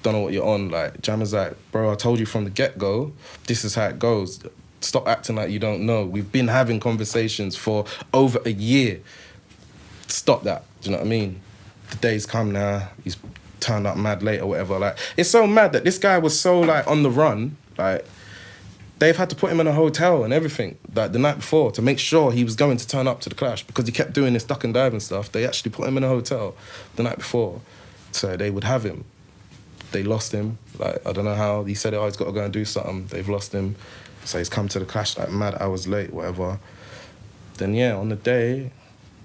Don't know what you're on. Like, Jammer's like, bro, I told you from the get-go, this is how it goes. Stop acting like you don't know. We've been having conversations for over a year. Stop that. Do you know what I mean? The day's come now. He's turned up mad late or whatever. Like, it's so mad that this guy was so, like, on the run. Like, they've had to put him in a hotel and everything, like, the night before to make sure he was going to turn up to the clash, because he kept doing this duck and dive and stuff. They actually put him in a hotel the night before so they would have him. They lost him. Like, I don't know how. He said, oh, he's got to go and do something. They've lost him. So he's come to the clash, like, mad hours late, whatever. Then, yeah, on the day,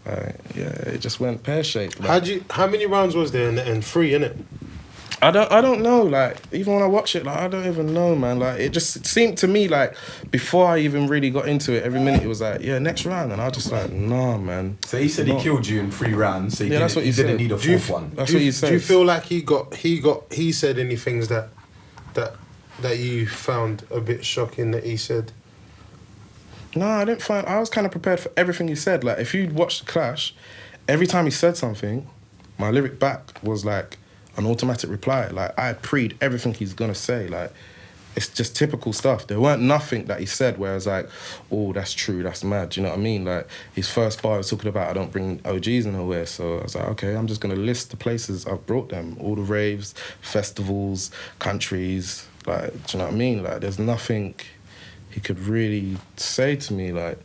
it just went pear-shaped. Like, How many rounds was there in the end? 3, innit? I don't know, like, even when I watch it, like, I don't even know, man. Like, it just seemed to me like, before I even really got into it, every minute it was like, yeah, next round. And I was just like, nah, man. So he said he killed you in 3 rounds, so he that's what he he didn't said. need a 4th one. That's what he said. Do you feel like he said any things that you found a bit shocking that he said? No, I didn't find... I was kind of prepared for everything he said. Like, if you'd watched The Clash, every time he said something, my lyric back was like an automatic reply. Like, I pre'd everything he's going to say. Like, it's just typical stuff. There weren't nothing that he said where I was like, oh, that's true, that's mad. Do you know what I mean? Like, his first bar was talking about, I don't bring OGs nowhere. So I was like, okay, I'm just going to list the places I've brought them. All the raves, festivals, countries. Like, do you know what I mean? Like, there's nothing he could really say to me. Like,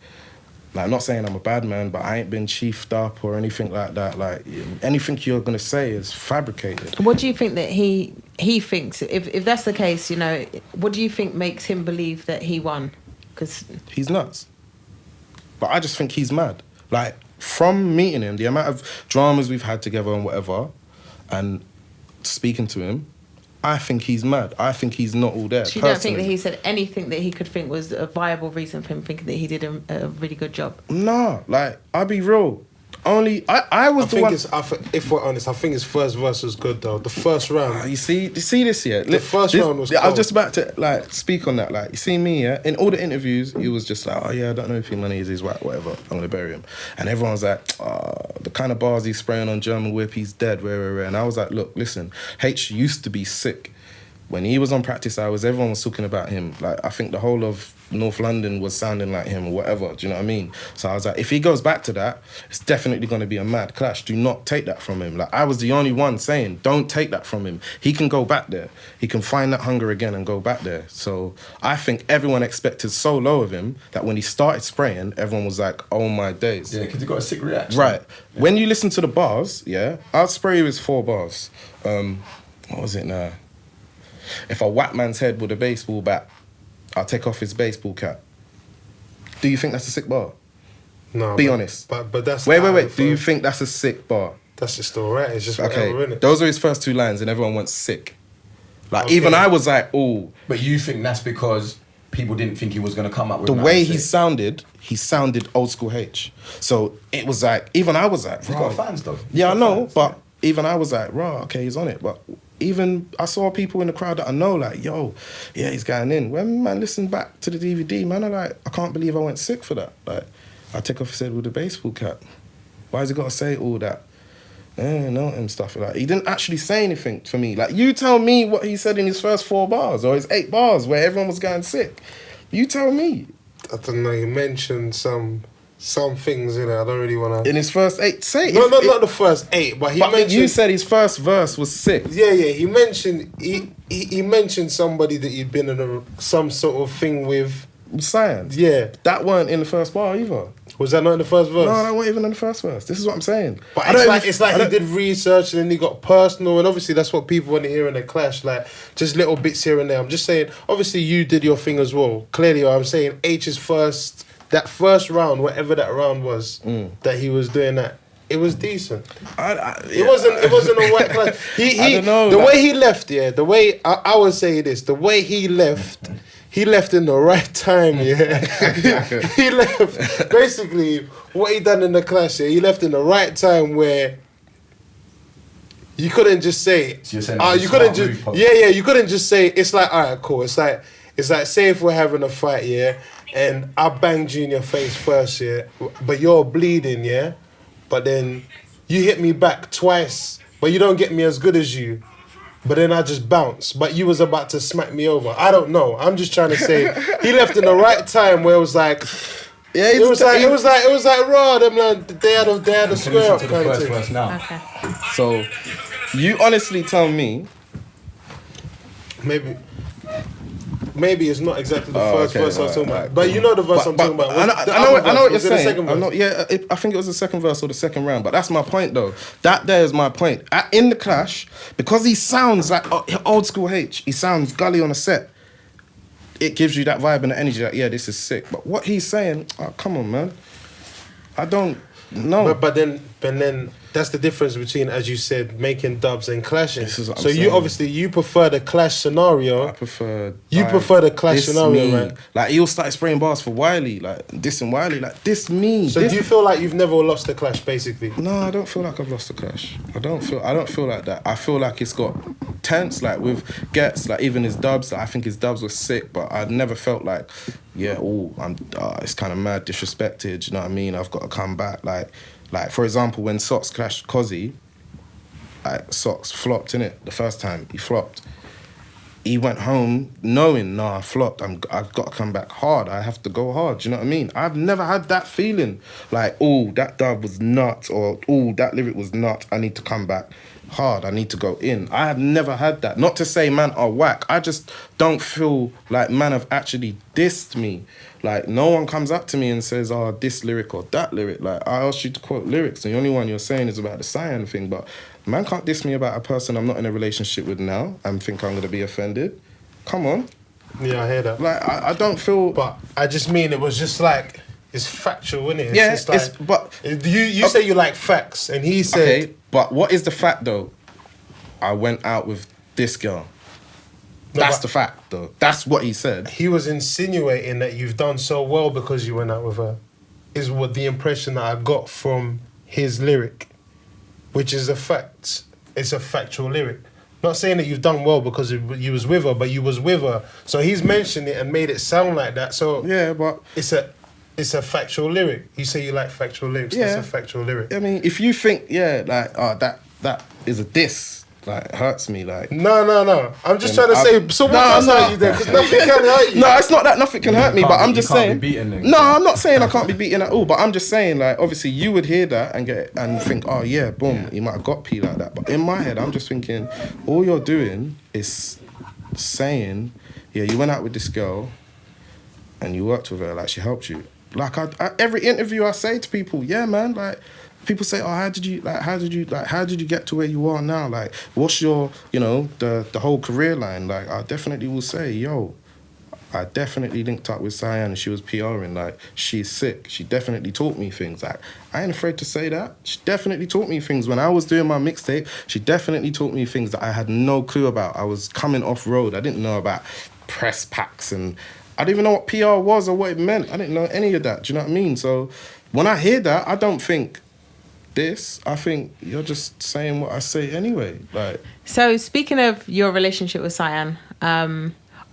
I'm not saying I'm a bad man, but I ain't been chiefed up or anything like that. Like, anything you're going to say is fabricated. What do you think that he thinks? If that's the case, you know, what do you think makes him believe that he won? Because he's nuts. But I just think he's mad. Like, from meeting him, the amount of dramas we've had together and whatever, and speaking to him, I think he's mad. I think he's not all there. So you don't think that he said anything that he could think was a viable reason for him thinking that he did a really good job? No, like, I'll be real. I was the one... If we're honest, I think his first verse was good, though. The first round. You see this, yeah? The first round was I was cold. just about to, like, speak on that. Like, you see me, yeah? In all the interviews, he was just like, oh, yeah, I don't know if he money is his white, whatever. I'm going to bury him. And everyone's like, the kind of bars he's spraying on German whip, he's dead, rare. And I was like, look, listen, H used to be sick. When he was on practice hours, everyone was talking about him. Like, I think the whole of North London was sounding like him or whatever. Do you know what I mean? So I was like, if he goes back to that, it's definitely going to be a mad clash. Do not take that from him. Like, I was the only one saying, don't take that from him. He can go back there. He can find that hunger again and go back there. So I think everyone expected so low of him that when he started spraying, everyone was like, oh my days. Yeah, because he got a sick reaction. Right. Yeah. When you listen to the bars, yeah, I'll spray you his 4 bars. What was it now? If I whack man's head with a baseball bat, I'll take off his baseball cap. Do you think that's a sick bar? No. Be honest. But that's... Wait. Do you think that's a sick bar? That's just all right. It's just whatever, innit? Those are his first 2 lines and everyone went sick. Like, even I was like, oh. But you think that's because people didn't think he was going to come up with The nothing way sick? he sounded old school H. So it was like, even I was like... He's got fans, though. Yeah, I know, but even I was like, raw, okay, he's on it. But even I saw people in the crowd that I know, like, yo, yeah, he's going in. When man listened back to the DVD, man, I'm like, I can't believe I went sick for that. Like, I take off his head with a baseball cap. Why has he got to say all that? No, and stuff like that. He didn't actually say anything for me. Like, you tell me what he said in his first 4 bars or his 8 bars where everyone was going sick. You tell me. I don't know, you mentioned some things in it. I don't really want to... In his first 8, say No, not the first 8, but he mentioned... you said his first verse was sick. Yeah, he mentioned... He mentioned somebody that you'd been in some sort of thing with... Science. Yeah. That weren't in the first bar either. Was that not in the first verse? No, that weren't even in the first verse. This is what I'm saying. But it's like he did research and then he got personal, and obviously that's what people want to hear in a clash, like just little bits here and there. I'm just saying, obviously you did your thing as well. Clearly, I'm saying H's that first round, whatever that round was, that he was doing that, it was decent. It wasn't a wet clash. I don't know. The way he left, yeah, the way I would say this, the way he left. He left in the right time, yeah. He left, basically, what he done in the clash, yeah, he left in the right time where you couldn't just say, So you're saying you couldn't just, you couldn't just say, it's like, all right, cool. It's like, It's like, say if we're having a fight, yeah, and I banged you in your face first, yeah, but you're bleeding, yeah, but then you hit me back twice, but you don't get me as good as you. But then I just bounce. But you was about to smack me over. I don't know. I'm just trying to say he left in the right time where it was like, Yeah, it was like raw. Them like they had a square up to the kind of first thing. verse now. Okay. So, you honestly tell me. Maybe it's not exactly the first okay, verse I was talking right, about. But you know the verse I'm talking about. I know, The I know, other I know what you're verse, was it the saying. second verse? I think it was the second verse or the second round. But that's my point, though. That there is my point. In the clash, because he sounds like old school H. He sounds gully on a set. It gives you that vibe and the energy. Like, yeah, this is sick. But what he's saying, oh, come on, man. I don't know. But then that's the difference between, as you said, making dubs and clashing. This is what I'm So you saying. obviously you prefer the clash scenario. I prefer. You prefer the clash this scenario, me. right? Like he'll start spraying bars for Wiley, like dissing Wiley, like this me. So this do you feel like you've never lost the clash, basically? No, I don't feel like I've lost the clash. I don't feel like that. I feel like it's got tense, like with Gets, like even his dubs. Like, I think his dubs were sick, but I never felt like, yeah, it's kind of mad disrespected. You know what I mean? I've got to come back. Like for example, when Socks clashed Cozzy, like Socks flopped, innit? The first time he flopped. He went home knowing, I flopped. I've got to come back hard. I have to go hard. Do you know what I mean? I've never had that feeling like, oh, that dub was nuts, or oh, that lyric was nuts. I need to come back hard. I need to go in. I have never had that. Not to say man are whack. I just don't feel like man have actually dissed me. Like no one comes up to me and says, oh, this lyric or that lyric. Like I asked you to quote lyrics, and the only one you're saying is about the Cyan thing, but man can't diss me about a person I'm not in a relationship with now and think I'm going to be offended. Come on. Yeah, I hear that. Like, I don't feel... But I just mean it was just like, it's factual, isn't it? It's Yeah, just like, it's- but- You say you like facts, and he said... Okay, but what is the fact, though? I went out with this girl. No, That's but- the fact, though. That's what he said. He was insinuating that you've done so well because you went out with her, is what the impression that I got from his lyric, which is a fact. It's a factual lyric. Not saying that you've done well because you was with her, but you was with her. So he's mentioned it and made it sound like that. So Yeah, but... it's a factual lyric. You say you like factual lyrics. Yeah. That's a factual lyric. I mean, if you think, like, oh, that is a diss, like, hurts me, like... No. I'm just Then trying to say, I- so what No, does no. hurt you then? Because nothing can hurt you. No, it's not that nothing can hurt me, can't but I'm be- just you can't saying. be beaten then. No, I'm not saying I can't be beaten at all, but I'm just saying, like, obviously you would hear that and think, oh yeah, boom, he might have got P like that. But in my head, I'm just thinking, all you're doing is saying, yeah, you went out with this girl and you worked with her, like she helped you. Like every interview I say to people, yeah, man, like. People say, oh, how did you get to where you are now? Like, what's your, the whole career line? Like, I definitely will say, yo, I definitely linked up with Cyan and she was PRing. Like, she's sick. She definitely taught me things. Like, I ain't afraid to say that. She definitely taught me things. When I was doing my mixtape, she definitely taught me things that I had no clue about. I was coming off road. I didn't know about press packs and I didn't even know what PR was or what it meant. I didn't know any of that. Do you know what I mean? So when I hear that, I don't think this. I think you're just saying what I say anyway. Like, So speaking of your relationship with Cyan,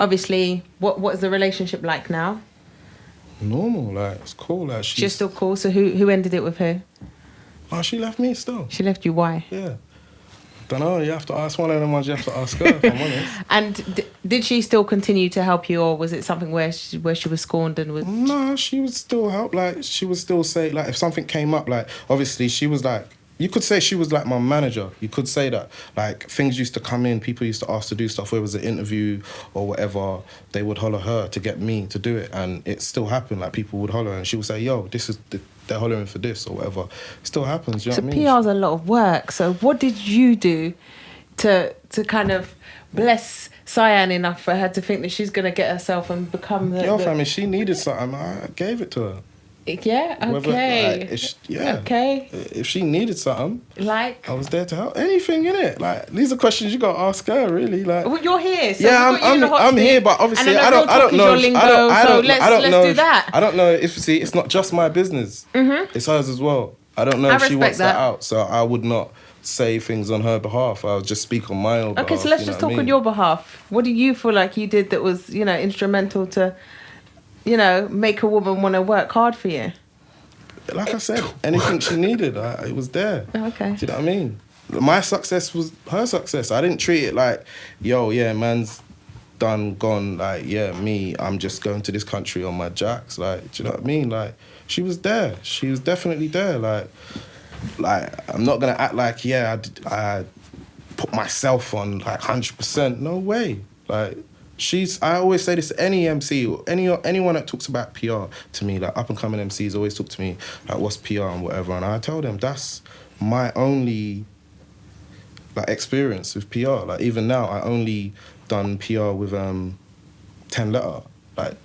obviously, what is the relationship like now? normal. Like, it's cool. Like, She's still cool. So who ended it with who? Oh, she left me still. She left you. Why? Yeah. Don't know. You have to ask one of them ones. You have to ask her. If I'm honest. And did she still continue to help you, or was it something where she was scorned and was? No, she would still help. Like, she would still say, like, if something came up, like, obviously she was like, you could say she was like my manager. You could say that. Like, things used to come in, people used to ask to do stuff, whether it was an interview or whatever, they would holler her to get me to do it. And it still happened. Like, people would holler and she would say, yo, they're hollering for this or whatever. It still happens, you know So what I mean? PR's a lot of work. So what did you do to kind of bless Cyan enough for her to think that she's going to get herself and become the... Yo, fam, if she needed something, I gave it to her. Yeah, Whether, okay. like, Okay. If she needed something, Like... I was there to help. Anything, innit? Like, these are questions you got to ask her, really. Like, Well, you're here. So yeah, we've got you in the hot I'm seat. here, but obviously And I don't know. So let's know do that. I don't know if, see, it's not just my business. Mm-hmm. It's hers as well. I don't know I if she respect wants that that. out, so I would not say things on her behalf. I'll just speak on my own behalf. Okay, so let's you just know talk what I on mean? your behalf. What do you feel like you did that was, you know, instrumental to, you know, make a woman want to work hard for you? Like I said, anything she needed, it was there. Okay. Do you know what I mean? My success was her success. I didn't treat it like, yo, yeah, man's done, gone. Like, yeah, me, I'm just going to this country on my jacks. Like, do you know what I mean? Like, she was there. She was definitely there. Like I'm not gonna act like, yeah, I put myself on like 100%. No way. Like, I always say this to any MC, or anyone that talks about PR to me, like up and coming MCs always talk to me like, what's PR and whatever, and I tell them that's my only like experience with PR. Like even now, I only done PR with 10 Letter, like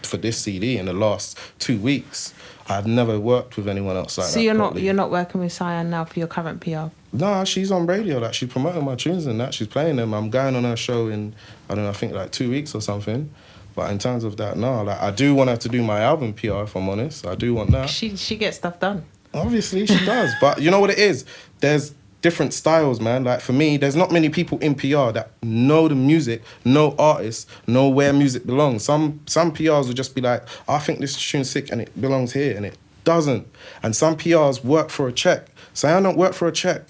for this CD in the last 2 weeks. I've never worked with anyone else like that. So you're properly. not working with Cyan now for your current PR? No, she's on radio. Like she's promoting my tunes and that. She's playing them. I'm going on her show in I don't know. I think like 2 weeks or something. But in terms of that, no. Like I do want her to do my album PR. If I'm honest, I do want that. She gets stuff done. Obviously, she does. But you know what it is? There's different styles, man. Like for me, there's not many people in PR that know the music, know artists, know where music belongs. Some PRs will just be like, I think this tune's sick and it belongs here, and it doesn't. And some PRs work for a check. Cyan don't work for a check.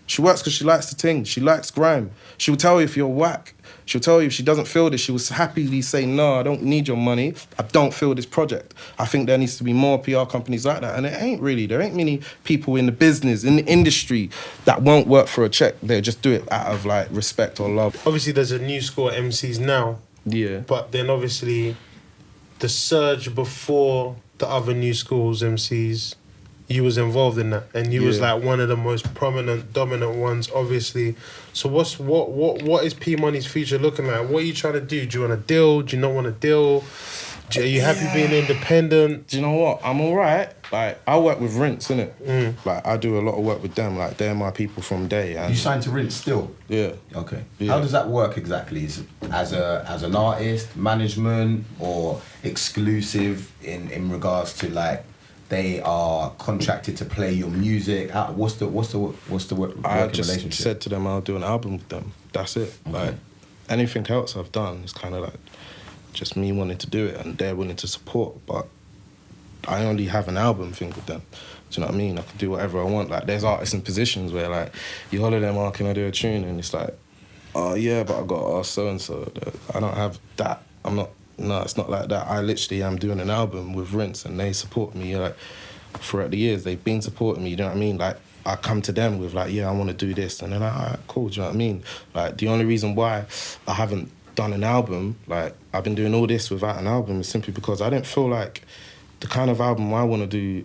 She works because she likes the ting. She likes grime. She will tell you if you're whack. She'll tell you if she doesn't feel this, she will happily say, no, I don't need your money. I don't feel this project. I think there needs to be more PR companies like that. And it ain't really. There ain't many people in the business, in the industry that won't work for a check. They just do it out of like respect or love. Obviously, there's a new school of MCs now, Yeah. but then obviously the surge before the other new schools MCs, you was involved in that, and you was Yeah. like one of the most prominent, dominant ones, obviously. So what is P Money's future looking like? What are you trying to do? Do you want to deal? Do you not want to deal? Are you happy being independent? Do you know what? I'm all right. Like, I work with Rinse, innit? Like, I do a lot of work with them. Like, they're my people from day. And You signed to Rinse still? yeah. Okay. Yeah. How does that work exactly? Is it as an artist, management, or exclusive in regards to like they are contracted to play your music? What's the working I just relationship? said to them I'll do an album with them. That's it. Like, anything else I've done is kind of like just me wanting to do it and they're willing to support. But I only have an album thing with them. Do you know what I mean? I can do whatever I want. Like, there's artists in positions where like, you holler them, oh, can I do a tune? And it's like, oh yeah, but I got to ask so-and-so. I don't have that. No, it's not like that. I literally am doing an album with Rinse and they support me. Like, throughout the years, they've been supporting me, you know what I mean? Like, I come to them with like, yeah, I want to do this. And they're like, all right, cool, do you know what I mean? Like, the only reason why I haven't done an album, like, I've been doing all this without an album is simply because I didn't feel like the kind of album I want to do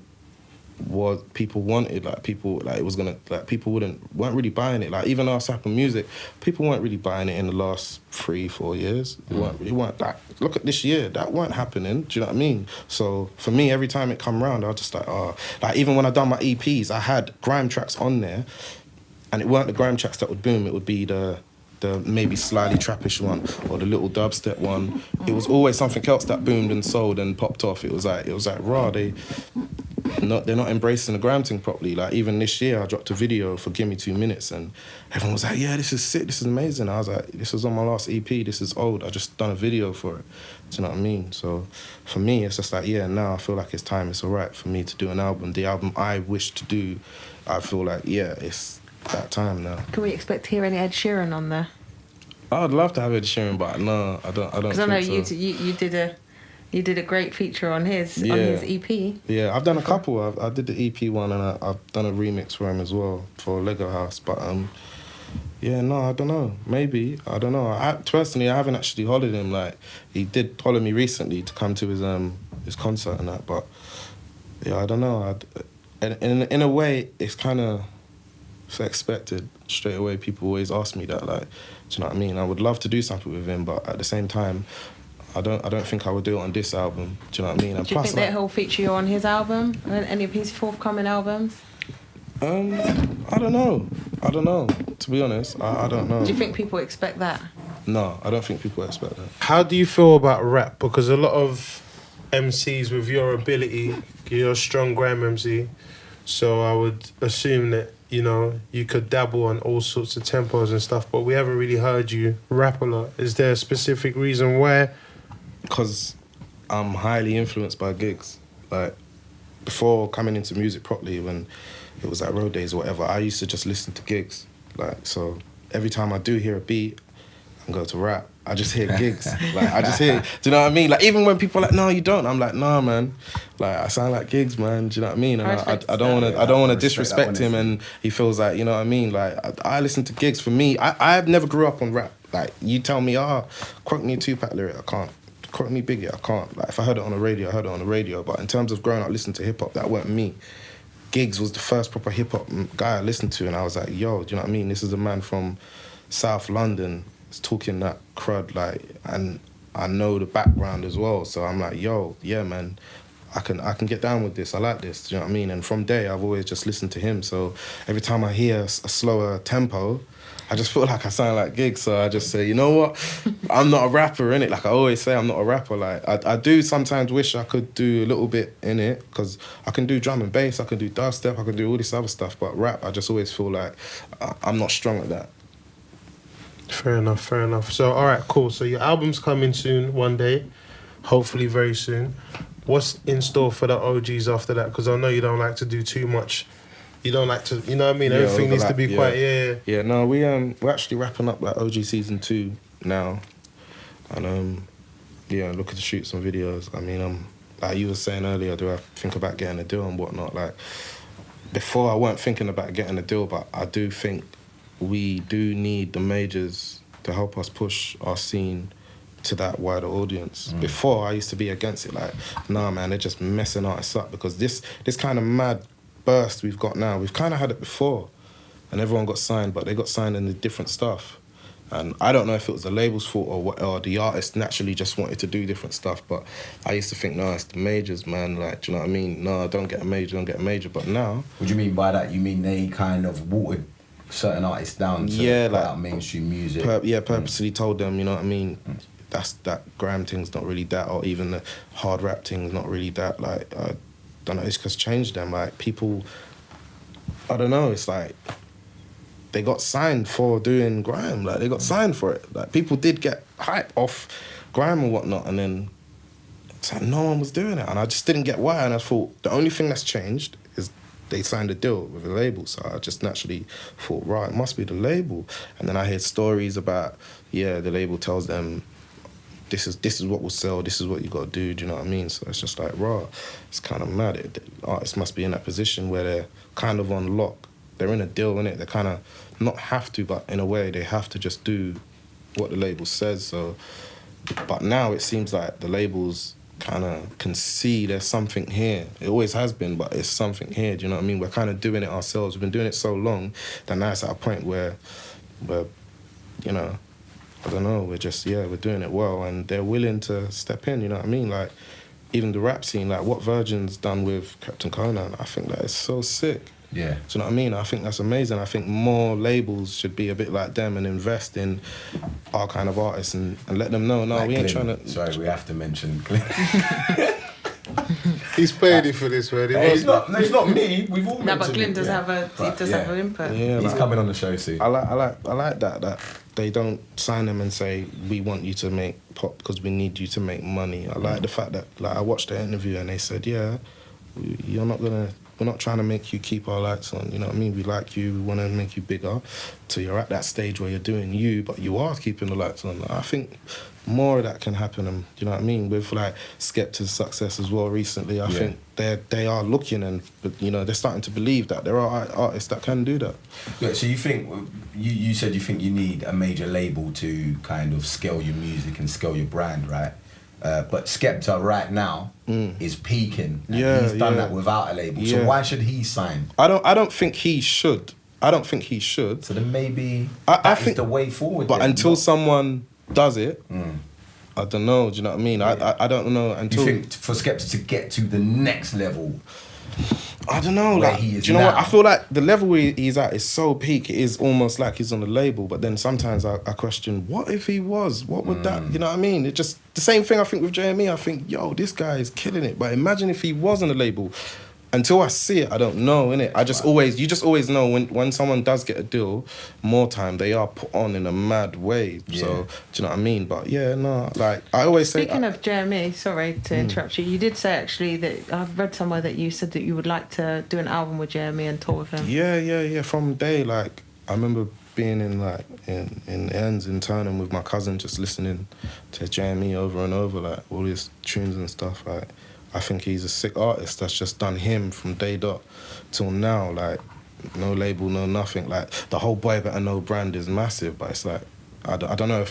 what people wanted. Like, people, like, it was gonna, like, people weren't really buying it. Like, even our Apple Music, people weren't really buying it in the last 3-4 years. It weren't like, look at this year, that weren't happening. Do you know what I mean? So for me, every time it come around, I was just like, oh, like, even when I done my EPs, I had grime tracks on there, and it weren't the grime tracks that would boom. It would be the maybe slightly trappish one or the little dubstep one. It was always something else that boomed and sold and popped off. It was like raw. They're not embracing the gram thing properly. Like, even this year, I dropped a video for Give Me 2 Minutes, and everyone was like, yeah, this is sick, this is amazing. I was like, this was on my last EP, this is old, I just done a video for it. Do you know what I mean? So for me, it's just like, yeah, now I feel like it's time, it's all right for me to do an album. The album I wish to do, I feel like, yeah, it's that time now. Can we expect to hear any Ed Sheeran on there? I'd love to have Ed Sheeran, but no, I don't Because I know think so. you did a great feature on his Yeah. on his E EP. Yeah, I've done a couple. I did the EP one, and I've done a remix for him as well for Lego House. But yeah, no, I don't know. Maybe, I don't know. Personally, I haven't actually hollered him. Like, he did holler me recently to come to his concert and that. But yeah, I don't know. In a way, it's kind of expected. Straight away, people always ask me that. Like, do you know what I mean? I would love to do something with him, but at the same time, I don't think I would do it on this album. Do you know what I mean? And Do you think like, that he'll feature you on his album and any of his forthcoming albums? I don't know. To be honest, I don't know. Do you think people expect that? No, I don't think people expect that. How do you feel about rap? Because a lot of MCs with your ability, You're a strong grime MC, so I would assume that, you know, you could dabble on all sorts of tempos and stuff, but we haven't really heard you rap a lot. Is there a specific reason why? Because I'm highly influenced by gigs. Like, before coming into music properly, when it was at Road Days or whatever, I used to just listen to gigs. Like, so every time I do hear a beat and go to rap, I just hear gigs. Like, I just hear, do you know what I mean? Like, even when people are like, no, you don't, I'm like, nah, man. Like, I sound like gigs, man. Do you know what I mean? And I don't want to disrespect him, and he feels like, you know what I mean? Like, I listen to gigs. For me, I've never grew up on rap. Like, you tell me, quote me a Tupac lyric, I can't. Quote me Biggie, I can't. Like, if I heard it on the radio, I heard it on the radio. But in terms of growing up listening to hip hop, that weren't me. Giggs was the first proper hip hop guy I listened to, and I was like, yo, do you know what I mean? This is a man from South London, is talking that crud, like, and I know the background as well. So I'm like, yo, yeah, man, I can get down with this. I like this. Do you know what I mean? And from day, I've always just listened to him. So every time I hear a slower tempo, I just feel like I sound like Giggs, so I just say, you know what? I'm not a rapper, innit? Like, I always say I'm not a rapper. Like, I do sometimes wish I could do a little bit in it, because I can do drum and bass, I can do dubstep, I can do all this other stuff, but rap, I just always feel like I'm not strong at that. Fair enough, fair enough. So, all right, cool. So your album's coming soon, one day, hopefully very soon. What's in store for the OGs after that? Because I know you don't like to do too much. You don't like to, you know what I mean? Yeah, Everything needs to be overlap, quite, Yeah, no, we're actually wrapping up like OG season 2 now, and looking to shoot some videos. I mean, like you were saying earlier, do I think about getting a deal and whatnot? Like, before I weren't thinking about getting a deal, but I do think we do need the majors to help us push our scene to that wider audience. Before, I used to be against it, like, nah, man, they're just messing artists up, because this kind of mad burst we've got now, we've kind of had it before, and everyone got signed, but they got signed in the different stuff. And I don't know if it was the label's fault or what, or the artist naturally just wanted to do different stuff, but I used to think, no, it's the majors, man. Like, do you know what I mean? No, don't get a major. But now... What do you mean by that? You mean they kind of watered certain artists down to put out mainstream music? Purposely told them, you know what I mean? That grime thing's not really that, or even the hard rap thing's not really that. Like, I don't know, it's just changed them. Like, people, I don't know, it's like they got signed for doing grime. Like, they got signed for it. Like, people did get hype off grime and whatnot, and then it's like no one was doing it, and I just didn't get why. And I thought the only thing that's changed is they signed a deal with a label, so I just naturally thought, right, it must be the label. And then I heard stories about, the label tells them, this is what will sell, this is what you got to do, do you know what I mean? So it's just like, raw. It's kind of mad. Artists must be in that position where they're kind of on lock. They're in a deal, innit? They kind of not have to, but in a way they have to just do what the label says. So, but now it seems like the labels kind of can see there's something here. It always has been, but it's something here, do you know what I mean? We're kind of doing it ourselves. We've been doing it so long that now it's at a point where you know, I don't know, we're just, we're doing it well, and they're willing to step in, you know what I mean? Like, even the rap scene, like what Virgin's done with Captain Conan, I think that is so sick. Yeah. Do you know what I mean? I think that's amazing. I think more labels should be a bit like them and invest in our kind of artists and let them know, no, Like we ain't Glyn. trying to... Sorry, we have to mention Glyn. He's paying you for this, man. It's not me. We've all No, mentioned but Glyn it, does have an input. Yeah, He's like- coming on the show soon. I like that they don't sign them and say, we want you to make pop because we need you to make money. I like the fact that, like, I watched the interview and they said, we're not trying to make you keep our lights on, you know what I mean? We like you, we want to make you bigger. So you're at that stage where you're doing you, but you are keeping the lights on. I think more of that can happen, and you know what I mean? With like Skepta's success as well recently, I think they are looking, and you know, they're starting to believe that there are artists that can do that. Yeah, so you think, you said you think you need a major label to kind of scale your music and scale your brand, right? But Skepta right now is peaking. And he's done that without a label. So why should he sign? I don't think he should. So then maybe I that's think the way forward. But then, until someone does it, I don't know. Do you know what I mean? I don't know until. You think for Skepta to get to the next level? I don't know. where Like, he is do you know what? now. I feel like the level he's at is so peak. It is almost like he's on the label. But then sometimes I question, what if he was? What would that? You know what I mean? It just the same thing. I think with JME. I think, yo, this guy is killing it. But imagine if he was on the label. Until I see it, I don't know, innit? You just always know when someone does get a deal, more time, they are put on in a mad way. Yeah. So, do you know what I mean? But yeah, no, like, I always say... Speaking of Jeremy, sorry to interrupt you. You did say actually that I've read somewhere that you said that you would like to do an album with Jeremy and tour with him. Yeah. From day, like, I remember being in ends in Turnham with my cousin, just listening to Jeremy over and over, like, all his tunes and stuff, like... I think he's a sick artist that's just done him from day dot till now. Like, no label, no nothing. Like, the whole Boy Better Know brand is massive, but it's like, I don't know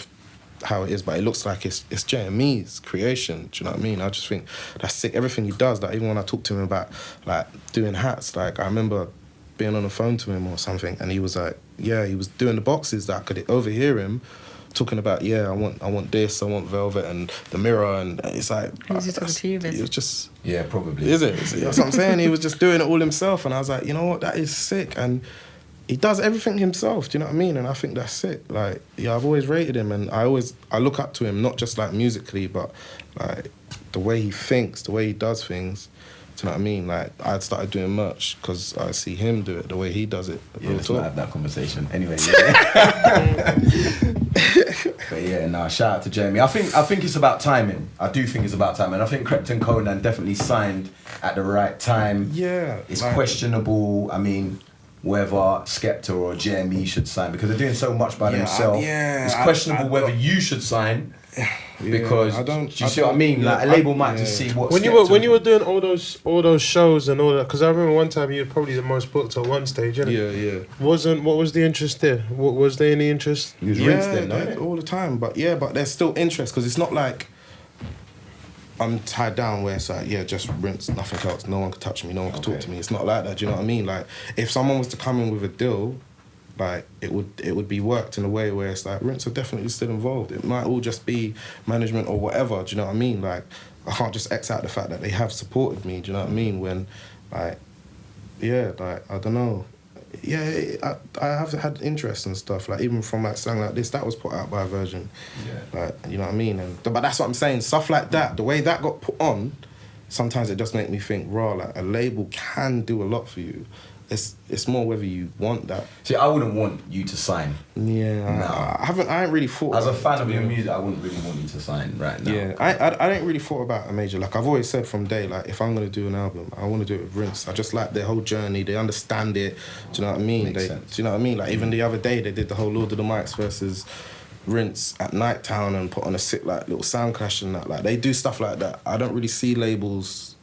how it is, but it looks like it's Jeremy's creation. Do you know what I mean? I just think that's sick. Everything he does, like, even when I talk to him about, like, doing hats, like, I remember being on the phone to him or something, and he was like, yeah, he was doing the boxes that I could overhear him talking about, I want this, I want velvet and the mirror, and it's like... Who's he talking to you, Vince? It was just... Yeah, probably. Is it? That's what I'm saying. He was just doing it all himself, and I was like, you know what, that is sick, and he does everything himself, do you know what I mean? And I think that's sick. Like, yeah, I've always rated him, and I look up to him, not just like musically, but like the way he thinks, the way he does things. Do you know what I mean? Like, I'd started doing merch because I see him do it the way he does it. Yeah, Real let's talk. not have that conversation. Anyway, yeah. But yeah, nah, shout out to Jeremy. I think it's about timing. I do think it's about timing. I think Krypton Conan definitely signed at the right time. Yeah. It's like- questionable, I mean, whether Skepta or Jeremy should sign because they're doing so much by themselves. It's questionable whether you should sign because I don't- do you see what I mean? yeah, Like a label might just see what When you were doing all those shows and all that, because I remember one time you were probably the most booked at one stage, innit? Yeah. What was the interest there? Was there any interest? He was Yeah, rinsed then, no? all the time. But there's still interest because it's not like I'm tied down where it's like, just rinse, nothing else. No one could touch me, no one could talk to me. It's not like that, do you know what I mean? Like, if someone was to come in with a deal, like, it would be worked in a way where it's like, rinse are definitely still involved. It might all just be management or whatever, do you know what I mean? Like, I can't just X out the fact that they have supported me, do you know what I mean? When, like, I don't know. Yeah, I have had interest and stuff, like, even from like something like this, that was put out by Virgin. Yeah. Like, you know what I mean? But that's what I'm saying, stuff like that, the way that got put on, sometimes it does make me think, raw, like, a label can do a lot for you. It's more whether you want that. See, I wouldn't want you to sign. Yeah, No. I ain't really thought As a about fan it, of to your be honest. music, I wouldn't really want you to sign right now. Yeah, I ain't really thought about a major. Like, I've always said from day, like, if I'm gonna do an album, I want to do it with Rinse. I just like their whole journey. They understand it. Do you know what I mean? Makes sense. Do you know what I mean? Like, even the other day, they did the whole Lord of the Mics versus Rinse at Night Town and put on a sick, like, little sound clash and that. Like, they do stuff like that. I don't really see labels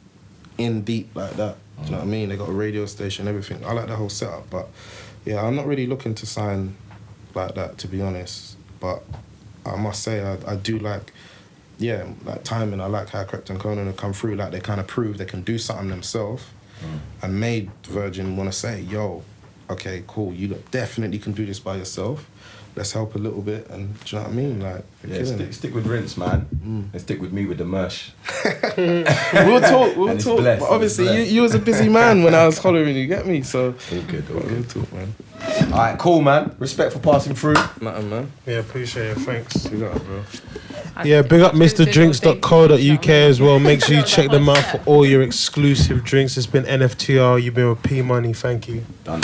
in deep like that. Do you know what I mean? They got a radio station, everything. I like the whole setup, but yeah, I'm not really looking to sign like that, to be honest. But I must say, I do like, like timing. I like how Krypton Conan have come through. Like, they kind of proved they can do something themselves and made Virgin want to say, yo, okay, cool, you definitely can do this by yourself. Let's help a little bit, and do you know what I mean? Like, Yeah, stick with Rinse, man. And stick with me with the merch. we'll talk. And it's blessed, But it's obviously, blessed. you was a busy man when I was hollering. You get me? So All good, all we'll good. talk, man. All right, cool, man. Respect for passing through. Nothing, man. Yeah, appreciate it. Thanks. You got it, bro. Yeah, big up MrDrinks.co.uk as well. Make sure you check them out for all your exclusive drinks. It's been NFTR. You've been with P Money. Thank you. Done.